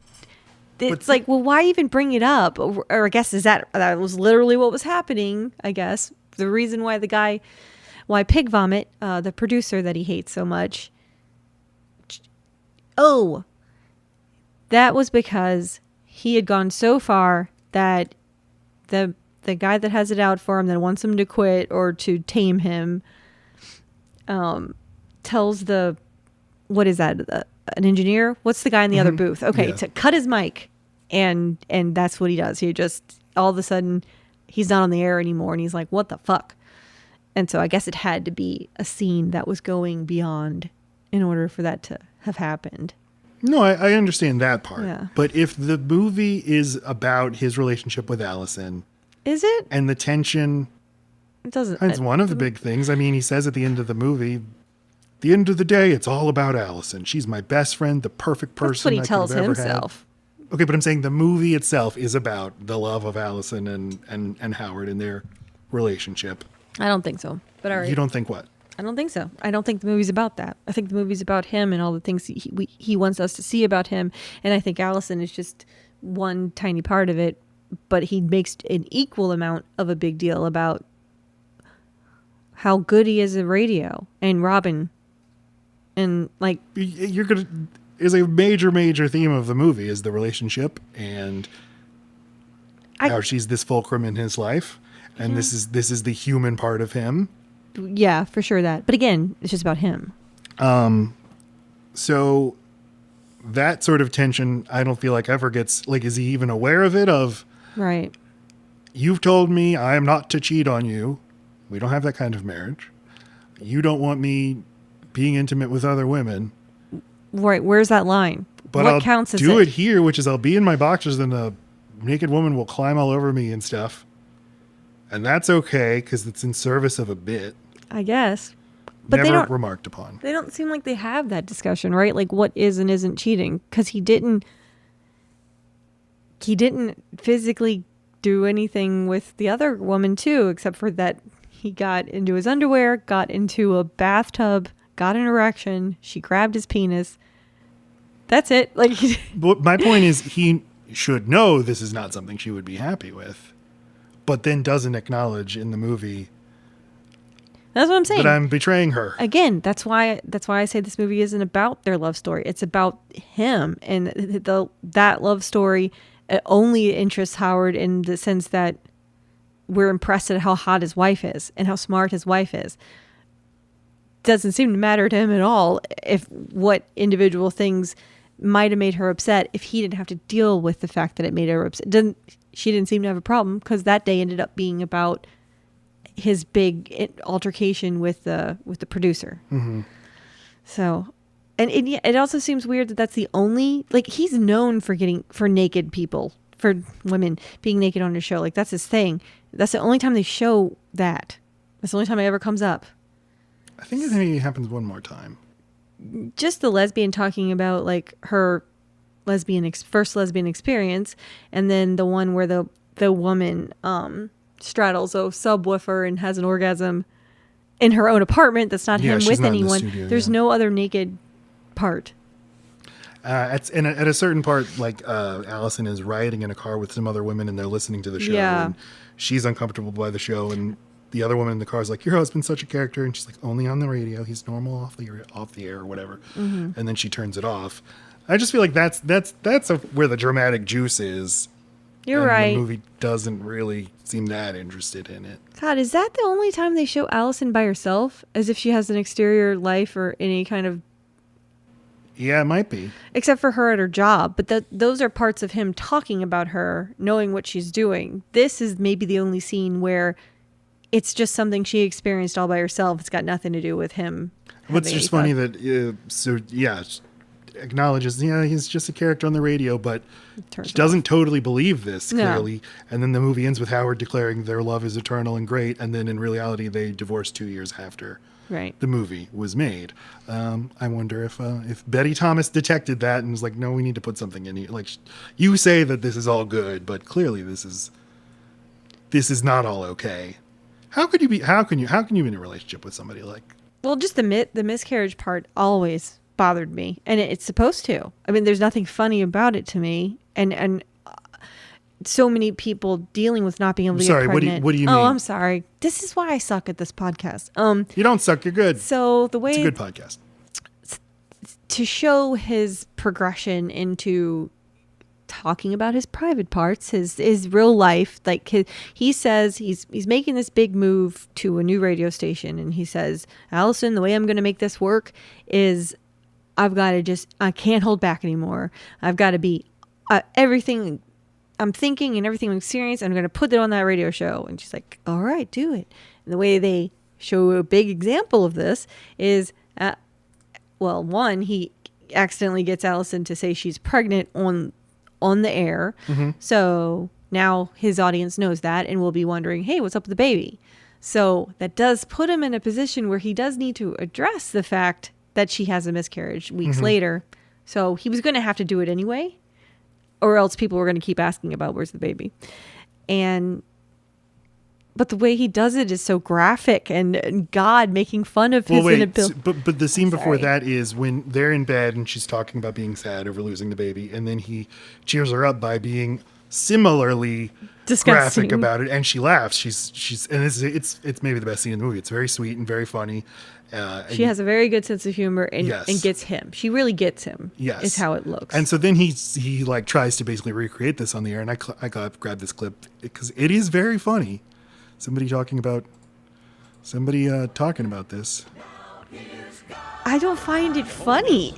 It's like, well, why even bring it up? Or I guess that was literally what was happening. I guess the reason why Pig Vomit, the producer that he hates so much. Oh, that was because he had gone so far that the guy that has it out for him, that wants him to quit or to tame him, tells what is that? An engineer? What's the guy in the other booth? Okay, Yeah. to cut his mic, and that's what he does. He just all of a sudden he's not on the air anymore, and he's like, "What the fuck?" And so I guess it had to be a scene that was going beyond in order for that to have happened. No, I understand that part. Yeah. But if the movie is about his relationship with Allison Is it? and the tension, It doesn't. it's one of the big things. I mean, he says at the end of the movie, the end of the day, it's all about Allison. She's my best friend, the perfect person That's what he I could tells have ever himself. had. Okay, but I'm saying the movie itself is about the love of Allison and Howard and their relationship. I don't think so. But all right. You don't think what? I don't think so. I don't think the movie's about that. I think the movie's about him and all the things he wants us to see about him. And I think Allison is just one tiny part of it. But he makes an equal amount of a big deal about how good he is at radio and Robin. And like, You're gonna is a major theme of the movie is the relationship, and how she's this fulcrum in his life, and this is the human part of him. Yeah, for sure that. But again, it's just about him. So that sort of tension, I don't feel like ever gets, like, is he even aware of it? Of, Right. you've told me I am not to cheat on you. We don't have that kind of marriage. You don't want me being intimate with other women. Right. Where's that line? But what I'll counts as do it? it here, which is I'll be in my boxers and a naked woman will climb all over me and stuff. And that's okay because it's in service of a bit. I guess. But Never they don't remarked upon. They don't seem like they have that discussion, right? Like what is and isn't cheating, because he didn't physically do anything with the other woman too, except for that he got into his underwear, got into a bathtub, got an erection, she grabbed his penis. That's it. Like But my point is he should know this is not something she would be happy with, but then doesn't acknowledge in the movie that's what I'm saying. that I'm betraying her. Again, that's why I say this movie isn't about their love story. It's about him, and that love story only interests Howard in the sense that we're impressed at how hot his wife is and how smart his wife is. Doesn't seem to matter to him at all if what individual things might have made her upset if he didn't have to deal with the fact that it made her upset. She didn't seem to have a problem because that day ended up being about his big altercation with the producer. Mm-hmm. So, and it also seems weird that that's the only, like, he's known for naked people, for women being naked on his show. Like, that's his thing. That's the only time they show that. That's the only time it ever comes up. I think it happens one more time. Just the lesbian talking about like her first lesbian experience, and then the one where the woman straddles a subwoofer and has an orgasm in her own apartment. That's not him she's with not in the anyone. studio, There's no other naked part. At a certain part, like Allison is riding in a car with some other women and they're listening to the show. Yeah. And she's uncomfortable by the show, and the other woman in the car is like, your husband's such a character, and she's like, only on the radio, he's normal off the air or whatever. Mm-hmm. And then she turns it off. I just feel like that's where the dramatic juice is. You're and right. The movie doesn't really seem that interested in it. God, is that the only time they show Allison by herself, as if she has an exterior life or any kind of? Yeah, it might be. Except for her at her job, but those are parts of him talking about her, knowing what she's doing. This is maybe the only scene where it's just something she experienced all by herself. It's got nothing to do with him. What's just funny that acknowledges, he's just a character on the radio, but she doesn't totally believe this clearly. No. And then the movie ends with Howard declaring their love is eternal and great, and then in reality they divorced 2 years after the movie was made. I wonder if Betty Thomas detected that and was like, no, we need to put something in here. Like, you say that this is all good, but clearly this is not all okay. How can you be in a relationship with somebody like? Well, just the miscarriage part always bothered me, and it's supposed to. I mean, there's nothing funny about it to me, and so many people dealing with not being able to get pregnant. What do you mean? Oh, I'm sorry. This is why I suck at this podcast. You don't suck. You're good. So the way it's a good podcast to show his progression into talking about his private parts, his real life. Like he says he's making this big move to a new radio station, and he says, Allison, the way I'm going to make this work is I can't hold back anymore. I've got to be everything I'm thinking and everything I'm experiencing. I'm going to put it on that radio show. And she's like, all right, do it. And the way they show a big example of this is, one, he accidentally gets Allison to say she's pregnant on the air. Mm-hmm. So now his audience knows that and will be wondering, hey, what's up with the baby? So that does put him in a position where he does need to address the fact that she has a miscarriage weeks later. So he was going to have to do it anyway, or else people were going to keep asking about where's the baby. But the way he does it is so graphic, and God making fun of his inability. But the scene before that is when they're in bed and she's talking about being sad over losing the baby, and then he cheers her up by being similarly Disgusting. graphic about it, and she laughs. She's and it's maybe the best scene in the movie. It's very sweet and very funny. She has a very good sense of humor and Yes. gets him. She really gets him. Yes, is how it looks. And so then he like tries to basically recreate this on the air, and I grabbed this clip because it is very funny. Somebody talking about this. I don't find it funny.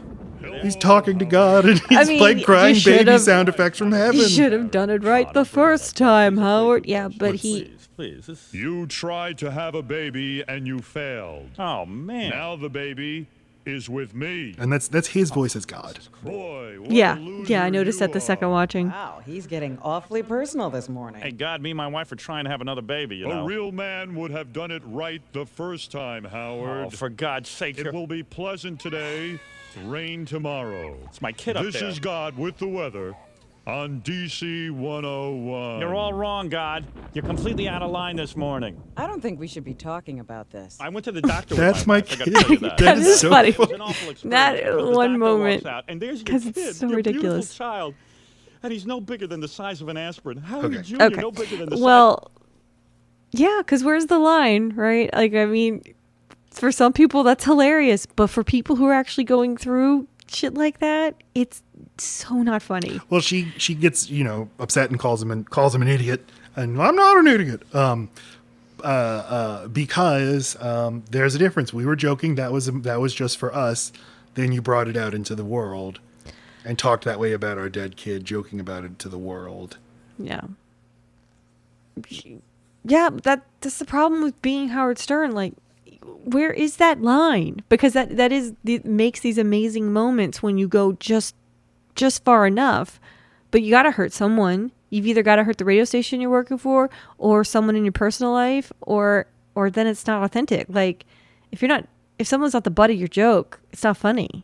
He's talking to God, and he's like you crying baby should've- sound effects from heaven. You should have done it right the first time, Howard. Yeah, but Please. You tried to have a baby and you failed. Oh, man. Now the baby is with me. And that's his voice as God. Boy, what yeah, a loser I noticed you that the second are. watching. Wow, he's getting awfully personal this morning. Hey, God, me and my wife are trying to have another baby, you know. A real man would have done it right the first time, Howard. Oh, for God's sake. It will be pleasant today, rain tomorrow. It's my kid up This there. is God with the weather on DC 101. You're all wrong, God. You're completely out of line this morning. I don't think we should be talking about this. I went to the doctor That's with my my wife. I gotta kid. tell you that. That is so funny. It was an awful experience. That because the one doctor moment, walks out, and there's your 'cause it's kid, so your ridiculous. beautiful child, and he's no bigger than the size of an aspirin. Howard Okay. Jr. Okay. no bigger than the Well, yeah, because where's the line, right? Like, I mean, for some people that's hilarious, but for people who are actually going through shit like that, it's so not funny. Well, she gets upset and calls him an idiot, and I'm not an idiot. Because there's a difference. We were joking. That was just for us. Then you brought it out into the world, and talked that way about our dead kid, joking about it to the world. Yeah. Yeah, that's the problem with being Howard Stern. Like, where is that line? Because that makes these amazing moments when you go just far enough, but you got to hurt someone. You've either got to hurt the radio station you're working for, or someone in your personal life, or then it's not authentic. Like, if someone's not the butt of your joke, it's not funny.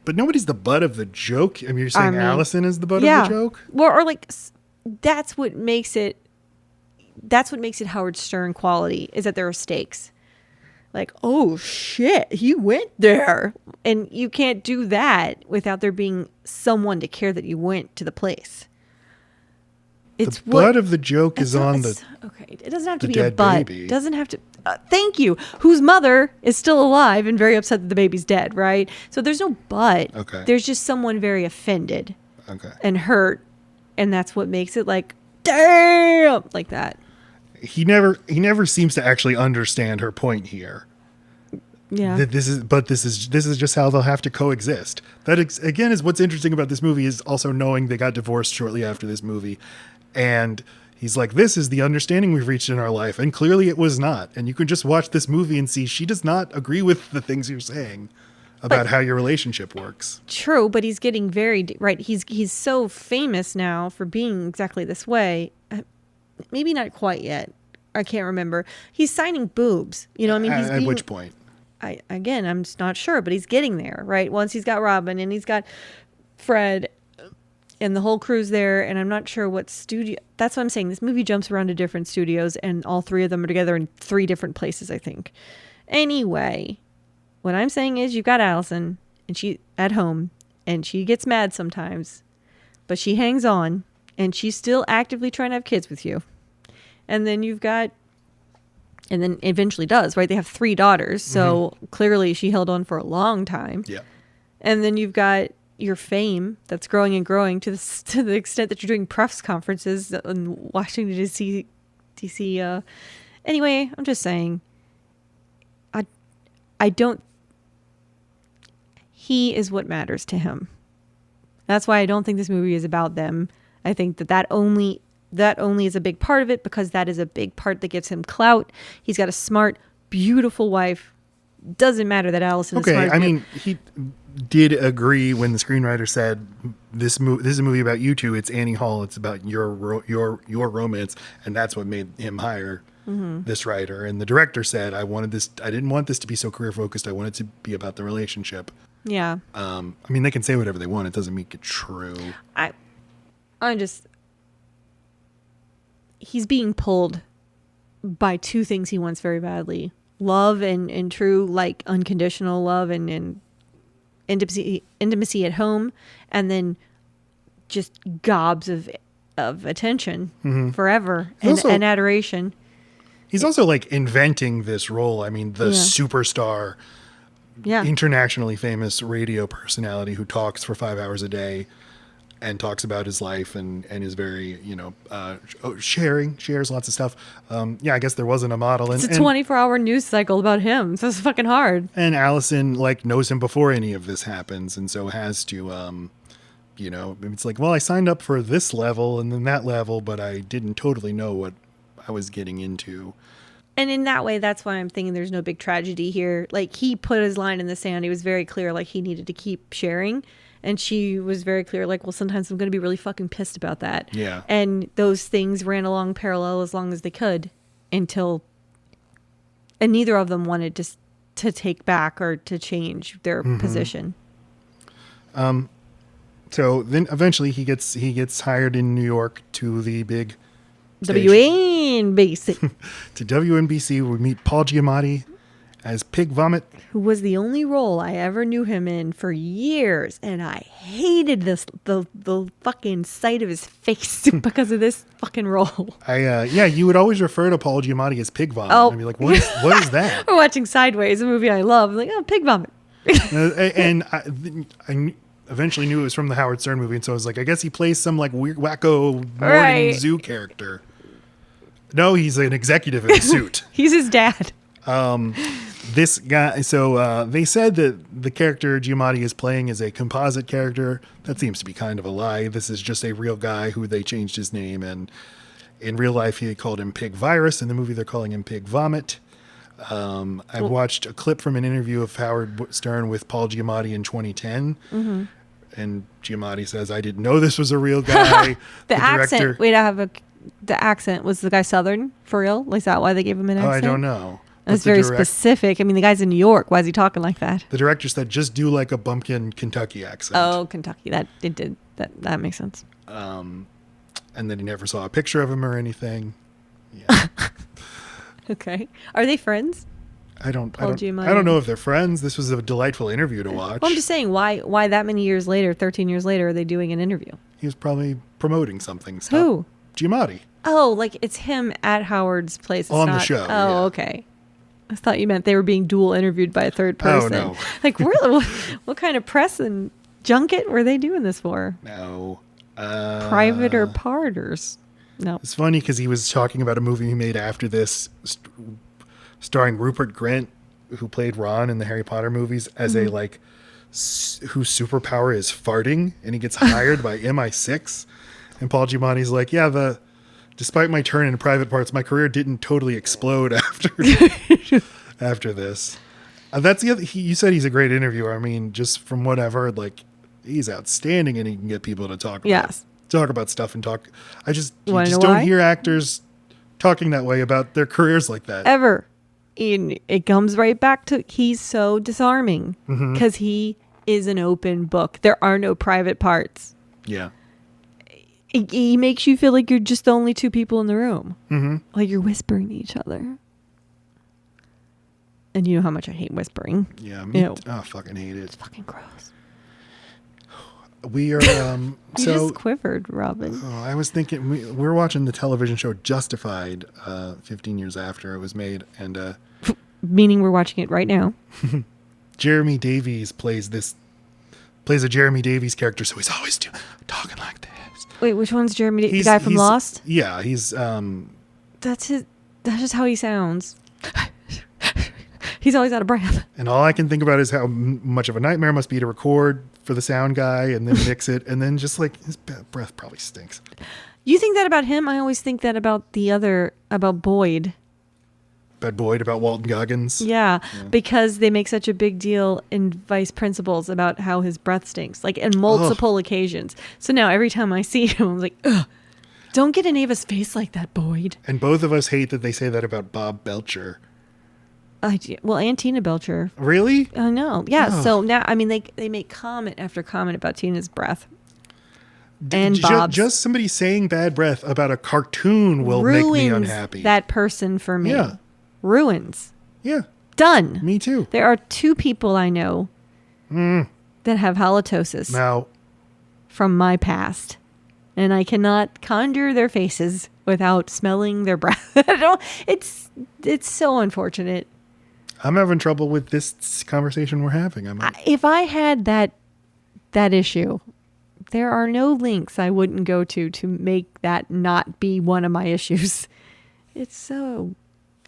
But nobody's the butt of the joke. I mean, you're saying Allison is the butt of the joke? Well, or like that's what makes it Howard Stern quality, is that there are stakes. Like, oh shit, he went there. And you can't do that without there being someone to care that you went to the place. It's The butt of the joke is on the okay. It doesn't have to the be a dead butt. baby. It doesn't have to. Thank you. Whose mother is still alive and very upset that the baby's dead, right? So there's no butt. Okay. There's just someone very offended okay. and hurt, and that's what makes it like, damn, like that. He never seems to actually understand her point here. Yeah. That this is just how they'll have to coexist. That again is what's interesting about this movie, is also knowing they got divorced shortly after this movie, and he's like, this is the understanding we've reached in our life, and clearly it was not. And you can just watch this movie and see she does not agree with the things you're saying about how your relationship works. True, but he's getting very right. He's so famous now for being exactly this way. Maybe not quite yet. I can't remember. He's signing boobs. You know, I mean, he's At which point? I'm just not sure, but he's getting there, right? Once he's got Robin and he's got Fred and the whole crew's there, and I'm not sure what studio. That's what I'm saying. This movie jumps around to different studios, and all three of them are together in 3 different places, I think. Anyway, what I'm saying is you've got Allison, and she at home, and she gets mad sometimes, but she hangs on, and she's still actively trying to have kids with you. And then and then eventually does, right? They have 3 daughters, so clearly she held on for a long time. Yeah. And then you've got your fame that's growing and growing to the extent that you're doing press conferences in Washington DC. Anyway, I'm just saying, I don't. He is what matters to him. That's why I don't think this movie is about them. I think that only is a big part of it, because that is a big part that gives him clout. He's got a smart, beautiful wife. Doesn't matter that Allison is smart. Okay, I mean, he did agree when the screenwriter said this is a movie about you two. It's Annie Hall. It's about your romance, and that's what made him hire this writer. And the director said, I didn't want this to be so career focused. I want it to be about the relationship. Yeah. I mean, they can say whatever they want. It doesn't make it true. He's being pulled by 2 things he wants very badly: love and true, like, unconditional love and intimacy at home, and then just gobs of of attention forever Also- and adoration. He's also like inventing this role. I mean, the Yeah. superstar, Yeah. internationally famous radio personality who talks for 5 hours a day and talks about his life and is very, shares lots of stuff. Yeah, I guess there wasn't a model. It's a 24-hour news cycle about him. So it's fucking hard. And Allison like knows him before any of this happens. And so has to, it's like, well, I signed up for this level and then that level, but I didn't totally know what I was getting into. And in that way, that's why I'm thinking there's no big tragedy here. Like, he put his line in the sand. He was very clear, like, he needed to keep sharing. And she was very clear, like, well, sometimes I'm going to be really fucking pissed about that. Yeah. And those things ran along parallel as long as they could until... And neither of them wanted to take back or to change their position. So then eventually he gets hired in New York to the big WNBC. to WNBC. We meet Paul Giamatti as Pig Vomit. Who was the only role I ever knew him in for years, and I hated the fucking sight of his face because of this fucking role. You would always refer to Paul Giamatti as Pig Vomit. Oh. I'd be like, what is that? We're watching Sideways, a movie I love. I'm like, oh, Pig Vomit. And I eventually knew it was from the Howard Stern movie, and so I was like, I guess he plays some like weird wacko morning Right. zoo character. No, he's an executive in a suit. He's his dad. This guy, so they said that the character Giamatti is playing is a composite character. That seems to be kind of a lie. This is just a real guy who they changed his name, and in real life he called him Pig Virus. In the movie they're calling him Pig Vomit. I watched a clip from an interview of Howard Stern with Paul Giamatti in 2010. And Giamatti says, I didn't know this was a real guy. The accent. Wait, the accent. Was the guy Southern for real? Is that why they gave him an accent? I don't know. That's But the very specific. I mean, the guy's in New York. Why is he talking like that? The director said, just do like a bumpkin Kentucky accent. Oh, Kentucky. That makes sense. And then he never saw a picture of him or anything. Yeah. Okay. Are they friends? I don't Giamatti. know if they're friends. This was a delightful interview to watch. Well, I'm just saying, why that many years later, 13 years later, are they doing an interview? He was probably promoting something. Who? Giamatti. Oh, like it's him at Howard's place. It's On the not- show, Oh, yeah. okay. I thought you meant they were being dual interviewed by a third person. Oh, no. Like, really? What kind of press and junket were they doing this for? No. Private or parters? No. It's funny because he was talking about a movie he made after this, starring Rupert Grint, who played Ron in the Harry Potter movies, as a like whose superpower is farting, and he gets hired by MI6. And Paul Giamatti's like, yeah, despite my turn in Private Parts, my career didn't totally explode after this. That's the other. You said he's a great interviewer. I mean, just from what I've heard, like he's outstanding, and he can get people to talk. Yes. Talk about stuff and talk. You just know don't why? hear actors talking that way about their careers like that. Ever. It comes right back to he's so disarming because he is an open book. There are no private parts. Yeah. He makes you feel like you're just the only two people in the room. Like you're whispering to each other. And you know how much I hate whispering. Yeah. Ew. I fucking hate it. It's fucking gross. We are. You so just quivered, Robin. I was thinking we were watching the television show Justified 15 years after it was made, and Meaning we're watching it right now. Jeremy Davies plays a Jeremy Davies character, so he's always talking like this. Wait, which one's Jeremy? The guy from Lost? Yeah, he's. That's just how he sounds. He's always out of breath. And all I can think about is how much of a nightmare it must be to record for the sound guy and then mix it, and then just like his breath probably stinks. You think that about him? I always think that about about Boyd. About Boyd, about Walton Goggins. Yeah, because they make such a big deal in Vice Principals about how his breath stinks, like in multiple occasions. So now every time I see him, I'm like, ugh, don't get in Ava's face like that, Boyd. And both of us hate that they say that about Bob Belcher. Well, and Tina Belcher. Really? I know. Yeah. Ugh. So now, I mean, they make comment after comment about Tina's breath. And Bob's. Just somebody saying bad breath about a cartoon will make me unhappy. That person for me. Yeah. Ruins. Yeah. Done. Me too. There are 2 people I know that have halitosis Now, from my past. and I cannot conjure their faces without smelling their breath. It's so unfortunate. I'm having trouble with this conversation we're having. If I had that issue, there are no links I wouldn't go to make that not be one of my issues. It's so...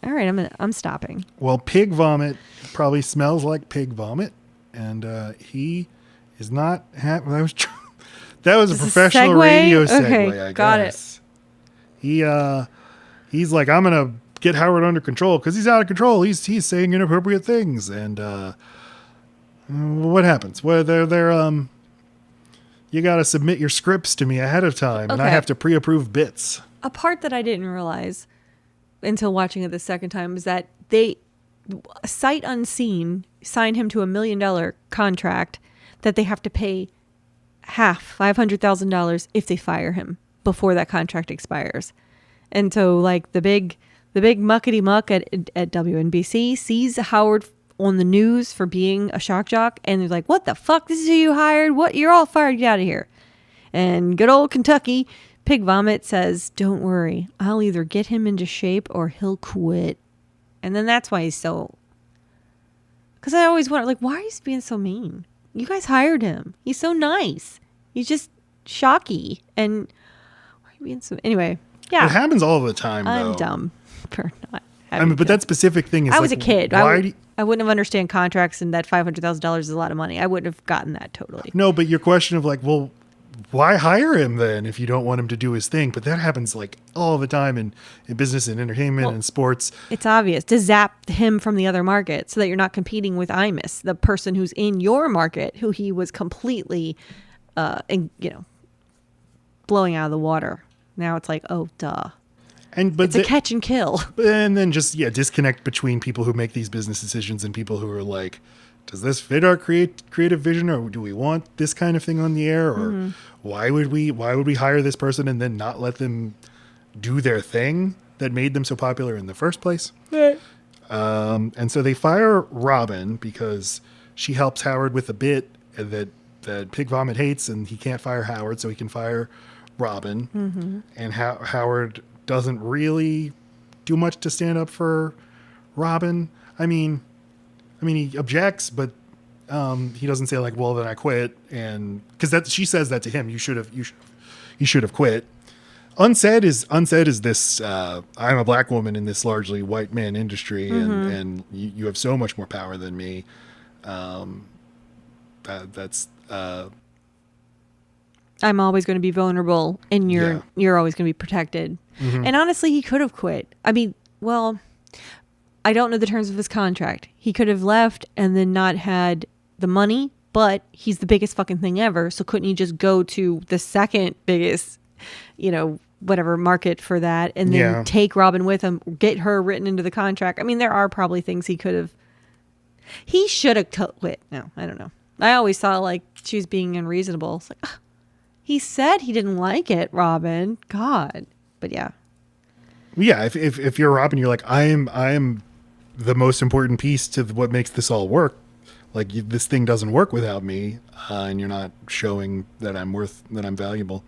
All right, I'm stopping. Well, pig vomit probably smells like pig vomit, and he is not happy. That was a professional radio segue. Okay, I got guess. He's like, I'm gonna get Howard under control because he's out of control. He's saying inappropriate things, and what happens? Well, they're you got to submit your scripts to me ahead of time, and I Okay. have to pre-approve bits. A part that I didn't realize until watching it the second time is that they, sight unseen, signed him to $1 million contract that they have to pay half, $500,000, if they fire him before that contract expires. And so, like, the big muckety muck at WNBC sees Howard on the news for being a shock jock, and they're like, "What the fuck? This is who you hired? What? You're all fired. Get out of here." And good old Kentucky Pig Vomit says, "Don't worry, I'll either get him into shape or he'll quit." And then that's why he's so... Because I always wonder, like, why are you being so mean? You guys hired him. He's so nice. He's just shocky. And why are you being so... Anyway, yeah. It happens all the time, though. I'm dumb for not having I mean, but to- that specific thing is I was like, a kid. Why I wouldn't have understand contracts, and that $500,000 is a lot of money. I wouldn't have gotten that totally. No, but your question of like, well, why hire him then if you don't want him to do his thing? But that happens like all the time in business and entertainment and sports. It's obvious to zap him from the other market so that you're not competing with Imus, the person who's in your market, who he was completely, blowing out of the water. Now it's like, oh, duh. But It's a catch and kill. And then just disconnect between people who make these business decisions and people who are like, does this fit our creative vision, or do we want this kind of thing on the air, or why would we hire this person and then not let them do their thing that made them so popular in the first place? And so they fire Robin because she helps Howard with a bit that Pig Vomit hates, and he can't fire Howard, so he can fire Robin. And Howard doesn't really do much to stand up for Robin. I mean, he objects, but he doesn't say like, "Well, then I quit," and because she says that to him. You should have quit. Unsaid is this. I'm a black woman in this largely white man industry, and you have so much more power than me. That's. I'm always going to be vulnerable, and you're always going to be protected. And honestly, he could have quit. I mean, well, I don't know the terms of his contract. He could have left and then not had the money, but he's the biggest fucking thing ever. So couldn't he just go to the second biggest, whatever market for that, and then take Robin with him, get her written into the contract? I mean, there are probably things he could have. He should have quit. No, I don't know. I always thought like she was being unreasonable. It's like, he said he didn't like it, Robin. God. But yeah. Yeah, if you're Robin, you're like, I am the most important piece to what makes this all work. Like, this thing doesn't work without me, and you're not showing that I'm valuable.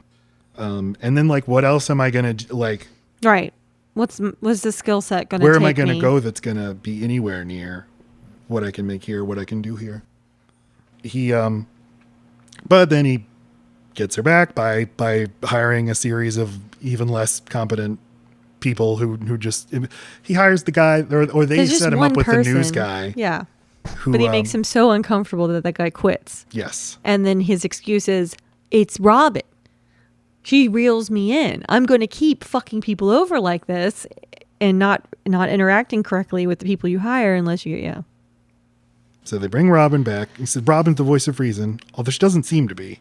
And then like, what else am I gonna do? Like? Right. What's the skill set gonna? Where take am I gonna me? go that's gonna be anywhere near what I can make here, what I can do here? But then he gets her back by hiring a series of even less competent people who just, he hires the guy, or they There's set just him one up with the news person. guy. Yeah. Who, But he makes him so uncomfortable that guy quits. Yes. And then his excuse is, it's Robin. She reels me in. I'm going to keep fucking people over like this and not interacting correctly with the people you hire unless you, So they bring Robin back. He said, Robin's the voice of reason, although she doesn't seem to be.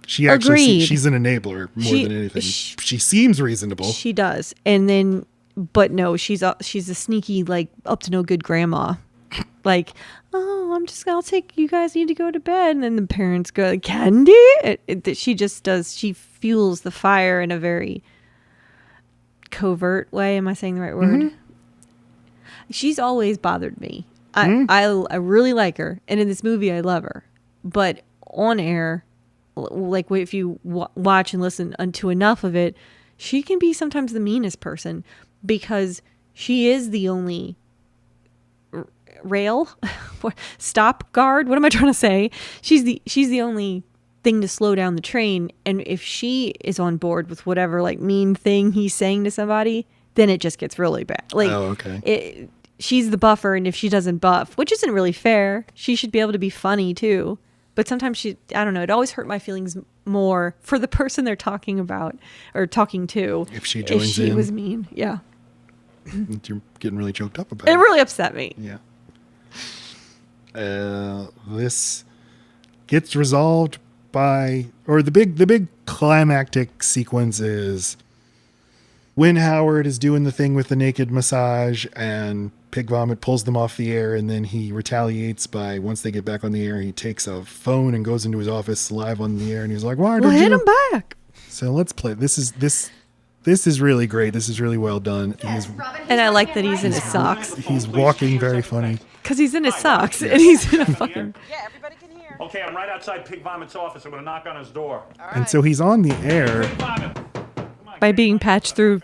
She actually, she's an enabler more than anything. She seems reasonable. She does. And then, but no, she's a sneaky, like, up to no good grandma. Like, oh, I'll take, you guys need to go to bed. And then the parents go, Candy? She just does, she fuels the fire in a very covert way. Am I saying the right word? She's always bothered me. I really like her. And in this movie, I love her. But on air, like if you watch and listen to enough of it, she can be sometimes the meanest person because she is the only stop guard. What am I trying to say? She's the only thing to slow down the train. And if she is on board with whatever like mean thing he's saying to somebody, then it just gets really bad. Like, she's the buffer, and if she doesn't buff, which isn't really fair, she should be able to be funny too. But sometimes I don't know, it always hurt my feelings more for the person they're talking about or talking to. If she joins if she in. was mean, yeah. You're getting really choked up about It it. really upset me. Yeah. This gets resolved by, or the big climactic sequence is when Howard is doing the thing with the naked massage and Pig Vomit pulls them off the air, and then he retaliates by, once they get back on the air, he takes a phone and goes into his office live on the air, and he's like, "Why don't hit you?" him back. So let's play. This is really great. This is really well done. And I like that he's in his socks. He's walking very funny. Because he's in his socks and he's in a fucking... Yeah, everybody can hear. Okay, I'm right outside Pig Vomit's office. I'm going to knock on his door. And so he's on the air, by being patched through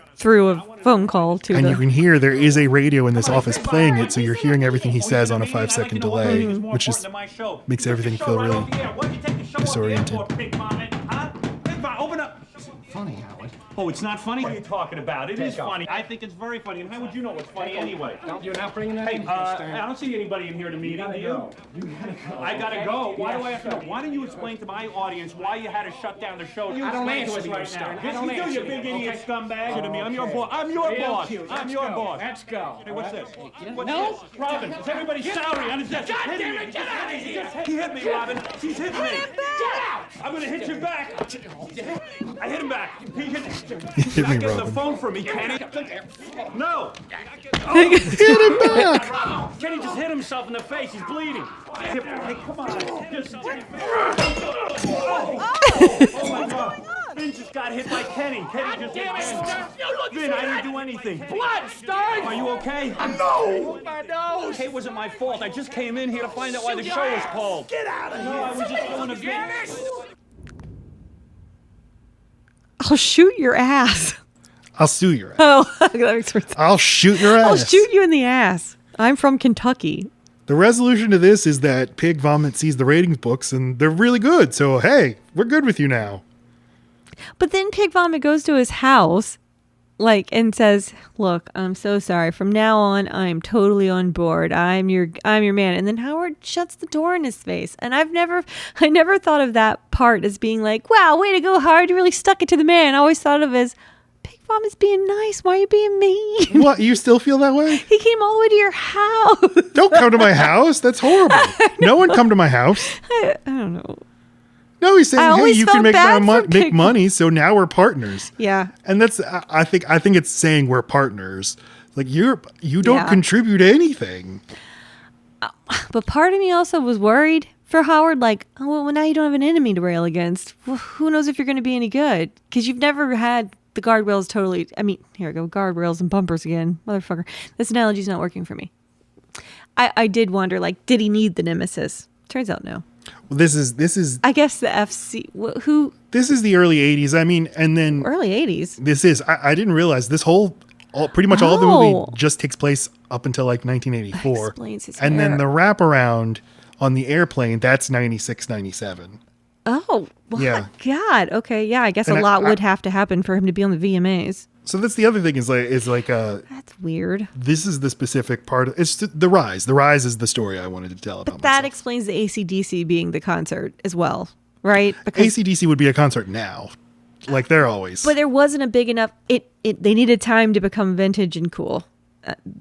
a phone call to and the... you can hear there is a radio in this office playing it, so you're hearing everything he says on a 5-second delay, which just makes everything feel really disoriented. Open up. Funny, Howard. Oh, it's not funny? What are you talking about? It is funny. I think it's very funny. And how would you know what's funny anyway? You're not bringing that in. I don't see anybody in here to meeting. Do you? I gotta go. Why do I have to go? Why don't you explain to my audience why you had to shut down the show? I don't answer to you, right Stern. now. I don't Yes, you do, answer you to big you, idiot okay? scumbag. To me, I'm your boss. I'm your boss. I'm your boss. Let's go. Hey, what's this? What's No. this? Robin, is everybody's salary on his desk? God damn it, get out of here! He hit me, Robin. She's hit me. Get out! I'm gonna hit you back. I hit him back. He hit me. Hit me, Get the Robin. phone for me, Kenny. No. Hit him back! Kenny just hit himself in the face. He's bleeding. Hey, come on. Just... Oh my God. Vin just got hit by Kenny. Kenny just hit Vin, I didn't do anything. Blood, Stern! Are you okay? No! My nose! Hey, it wasn't my fault. I just came in here to find out why the show was called. Get out of here! No, I was just doing a bit. I'll shoot your ass. I'll sue your ass. Oh, that makes sense. I'll shoot your ass. I'll shoot you in the ass. I'm from Kentucky. The resolution to this is that Pig Vomit sees the ratings books and they're really good. So, hey, we're good with you now. But then Pig Vomit goes to his house, and says, "Look, I'm so sorry. From now on, I'm totally on board. I'm your man." And then Howard shuts the door in his face. And I never thought of that part as being like, "Wow, way to go, Howard. You really stuck it to the man." I always thought of it as, Pig Vomit's being nice. Why are you being mean? What? You still feel that way? He came all the way to your house. Don't come to my house. That's horrible. No one come to my house. I don't know. No, he's I saying, hey, always you can felt make bad for Pig- money, so now we're partners. Yeah. And that's, I think it's saying we're partners. Like you don't Yeah. contribute anything. But part of me also was worried for Howard, like, oh, well, now you don't have an enemy to rail against. Well, who knows if you're going to be any good? Because you've never had the guardrails totally. I mean, here we go, guardrails and bumpers again. Motherfucker. This analogy's not working for me. I did wonder, like, did he need the nemesis? Turns out no. Well, this is I guess the FC, who, this is the early 80s. I mean, and then early 80s. this is, I didn't realize this pretty much all of the movie Oh. just takes place up until like 1984. Explains his and then hair. the wraparound on the airplane, that's 96, 97. Oh, well, Yeah. God. Okay, yeah, I guess And a lot would have to happen for him to be on the VMAs. So that's the other thing is That's weird. this is the specific part of it's the rise. The rise is the story I wanted to tell about. But that myself. explains the AC/DC being the concert as well, right? Because AC/DC would be a concert now. Like they're always. but there wasn't a big enough. They needed time to become vintage and cool.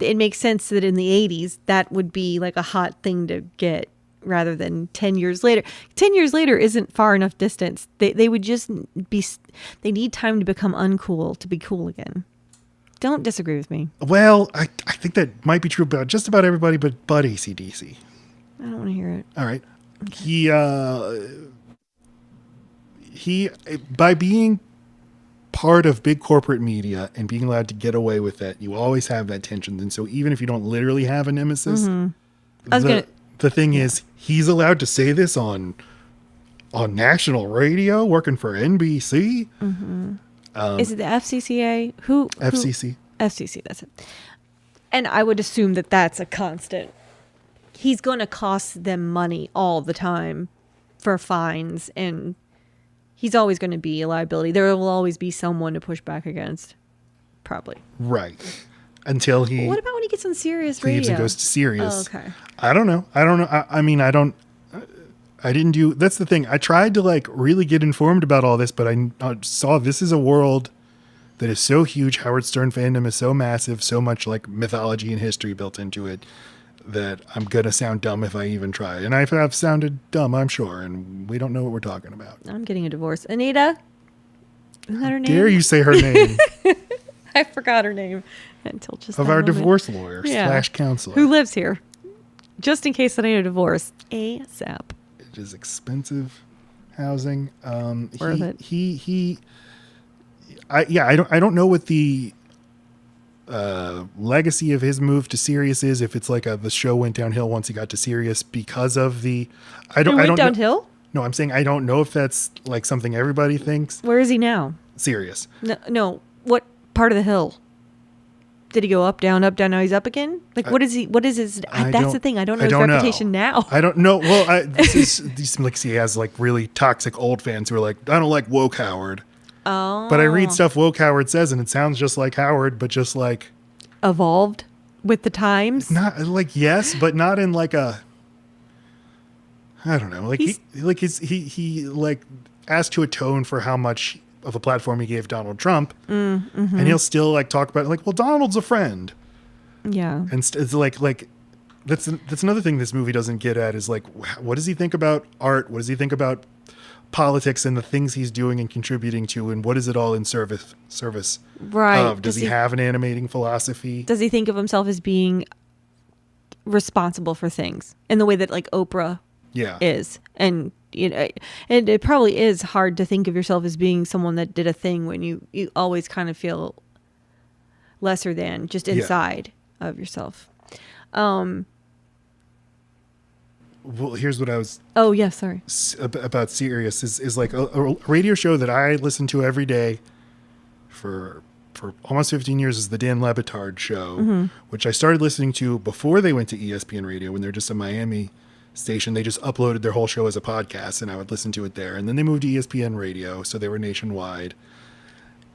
It makes sense that in the 80s that would be like a hot thing to get, rather than 10 years later. 10 years later isn't far enough distance. They would just be. They need time to become uncool to be cool again. Don't disagree with me. Well, I think that might be true about just about everybody, but AC/DC. I don't want to hear it. All right. He by being part of big corporate media and being allowed to get away with that, you always have that tension. And so even if you don't literally have a nemesis, I was gonna. the thing is he's allowed to say this on on national radio, working for NBC. Is it the FCCA? Who? FCC. FCC, that's it. And I would assume that that's a constant. He's going to cost them money all the time for fines, and he's always going to be a liability. There will always be someone to push back against, probably. Right. Until he What about when he gets on Sirius leaves Radio? and goes to Sirius. Oh, okay. I don't know. I mean, I didn't do, that's the thing. I tried to like really get informed about all this, but I saw this is a world that is so huge. Howard Stern fandom is so massive, so much like mythology and history built into it, that I'm going to sound dumb if I even try. And I've sounded dumb, I'm sure. And we don't know what we're talking about. I'm getting a divorce. Anita? Isn't that her name? Dare you say her name I forgot her name until just of that our moment. divorce lawyer Yeah. / counselor. Who lives here. Just in case that I need a divorce. ASAP. It is expensive housing. Worth it. I don't know what the legacy of his move to Sirius is. If it's like the show went downhill once he got to Sirius because of the. I don't. It I went don't downhill? No, I'm saying I don't know if that's like something everybody thinks. Where is he now? Sirius. No. What part of the hill? Did he go up, down, now he's up again? Like, what is he? What is his? That's the thing. I don't know his reputation now. I don't know. Well, these like he has like really toxic old fans who are like, I don't like woke Howard. Oh. But I read stuff woke Howard says, and it sounds just like Howard, but just like Evolved with the times. not like yes, but not in like a. I don't know. Like he like asked to atone for how much of a platform he gave Donald Trump, and he'll still like talk about it, like, well, Donald's a friend. Yeah. And it's like that's another thing this movie doesn't get at is like, what does he think about art? What does he think about politics and the things he's doing and contributing to, and what is it all in service Right. of? Does he have an animating philosophy? Does he think of himself as being responsible for things in the way that like Oprah is? And and it probably is hard to think of yourself as being someone that did a thing when you always kind of feel lesser than just inside of yourself. Well, here's what I was. Oh yeah, sorry. About Sirius is like a radio show that I listen to every day for almost 15 years is the Dan Le Batard Show, which I started listening to before they went to ESPN Radio when they're just a Miami station. They just uploaded their whole show as a podcast, and I would listen to it there. And then they moved to ESPN Radio, so they were nationwide.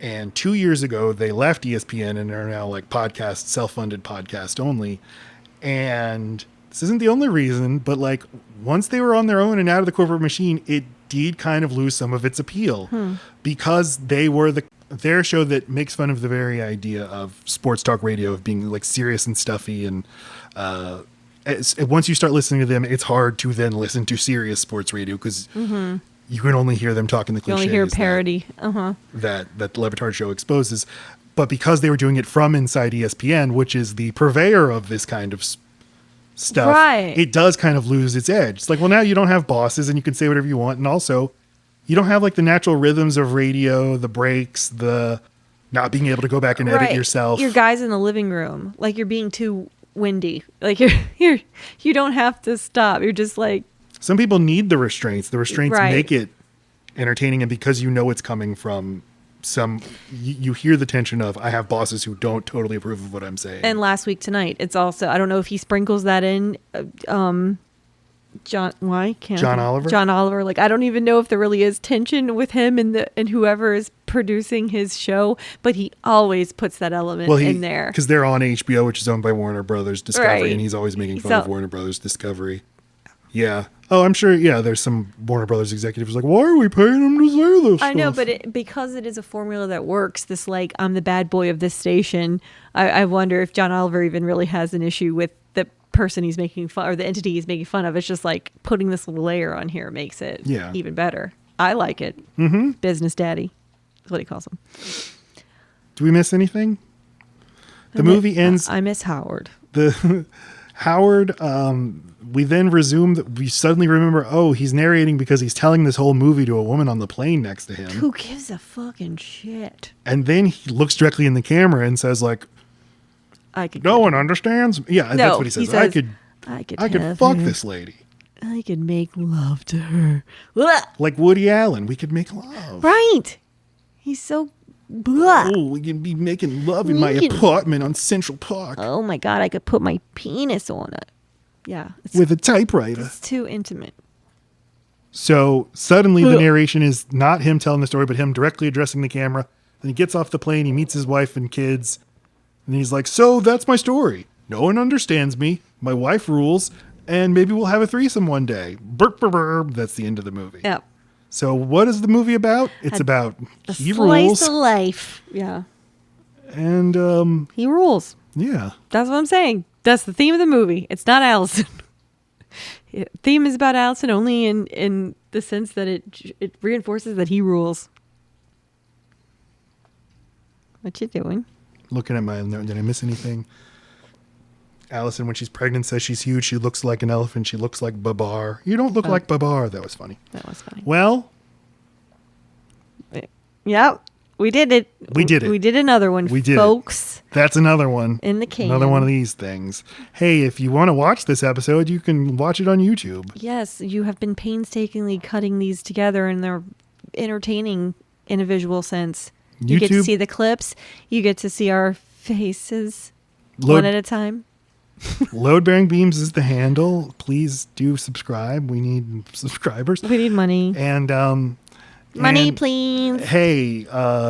And 2 years ago, they left ESPN and are now like podcast, self-funded podcast only. And this isn't the only reason, but like once they were on their own and out of the corporate machine, it did kind of lose some of its appeal because they were their show that makes fun of the very idea of sports talk radio, of being like serious and stuffy. And once you start listening to them, it's hard to then listen to serious sports radio because you can only hear them talking the cliches. You only hear parody. That the Le Batard Show exposes. But because they were doing it from inside ESPN, which is the purveyor of this kind of stuff, right, it does kind of lose its edge. It's like, well, now you don't have bosses and you can say whatever you want. And also, you don't have like the natural rhythms of radio, the breaks, the not being able to go back and edit yourself. Your guys in the living room, like you're being too windy. Like you don't have to stop. You're just like. Some people need the restraints. The restraints Right. make it entertaining, and because you know it's coming from you hear the tension of, I have bosses who don't totally approve of what I'm saying. And last week tonight, it's also, I don't know if he sprinkles that in. John Oliver. Like, I don't even know if there really is tension with him and whoever is producing his show, but he always puts that element in there. Because they're on HBO, which is owned by Warner Brothers Discovery, Right. and he's always making fun of Warner Brothers Discovery. Yeah. Oh, I'm sure. Yeah, there's some Warner Brothers executives like, why are we paying him to say this? I know, but because it is a formula that works, this like, I'm the bad boy of this station. I wonder if John Oliver even really has an issue with the person he's making fun, or the entity he's making fun of. It's just like putting this little layer on here makes it even better. I like it. Business daddy is what he calls him. Do we miss anything? The movie ends. I miss Howard. Howard, we then resume that we suddenly remember, oh, he's narrating because he's telling this whole movie to a woman on the plane next to him. Who gives a fucking shit? And then he looks directly in the camera and says, like, no one understands. Yeah, that's what he says. I could fuck this lady. I could make love to her. Blah. Like Woody Allen, we could make love. Right. He's so... Blah. Oh, we can be making love in my We can- apartment on Central Park Oh my God, I could put my penis on it. Yeah. with a typewriter. It's too intimate. So suddenly the narration is not him telling the story, but him directly addressing the camera. Then he gets off the plane, he meets his wife and kids, and he's like, so that's my story. No one understands me. My wife rules, and maybe we'll have a threesome one day. Burp, burp, burp. That's the end of the movie. Yeah. So what is the movie about? It's about A he slice rules, of life. Yeah. and He rules. yeah. That's what I'm saying. That's the theme of the movie. It's not Allison. The theme is about Allison only in the sense that it reinforces that he rules. What you doing? Looking at my note, did I miss anything? Allison, when she's pregnant, says she's huge. She looks like an elephant. She looks like Babar. You don't look like Babar. That was funny. That was funny. Well, Yep. We did it. We did it. We did another one, we did folks. That's another one. In the can. Another one of these things. Hey, if you want to watch this episode, you can watch it on YouTube. Yes, you have been painstakingly cutting these together, and they're entertaining in a visual sense. You get to YouTube- see the clips. You get to see our faces Load- one at a time. Load Bearing Beams is the handle. Please do subscribe. We need subscribers. We need money. And Money, and, please. Hey,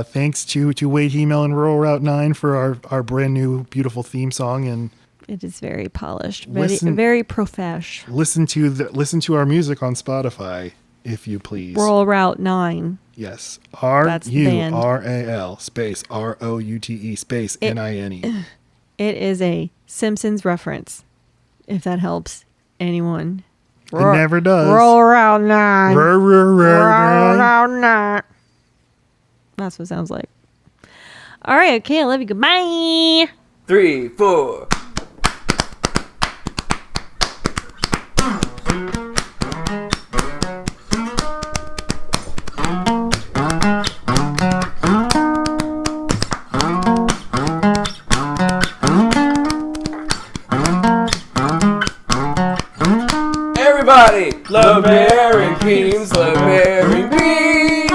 thanks to Wade Email and Rural Route 9 for our brand new beautiful theme song, and It is very polished, very, Listen- very profesh. listen to our music on Spotify, if you please. Rural Route 9. Yes, That's the band. RURAL space ROUTE space NINE. It is a Simpsons reference, if that helps anyone. It never does. Rural Route 9. Rural Rural Route 9. That's what it sounds like. All right, okay, I love you. Goodbye. 3, 4. Everybody, love bearing beans, love bearing beans.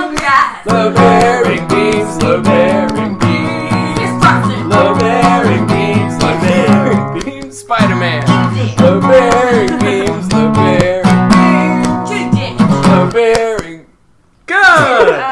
Love bearing beans, love bearing beans. Love bearing beans, love bearing beans. Spider-Man. Love bearing beans, love bearing beans. Love bearing. Good!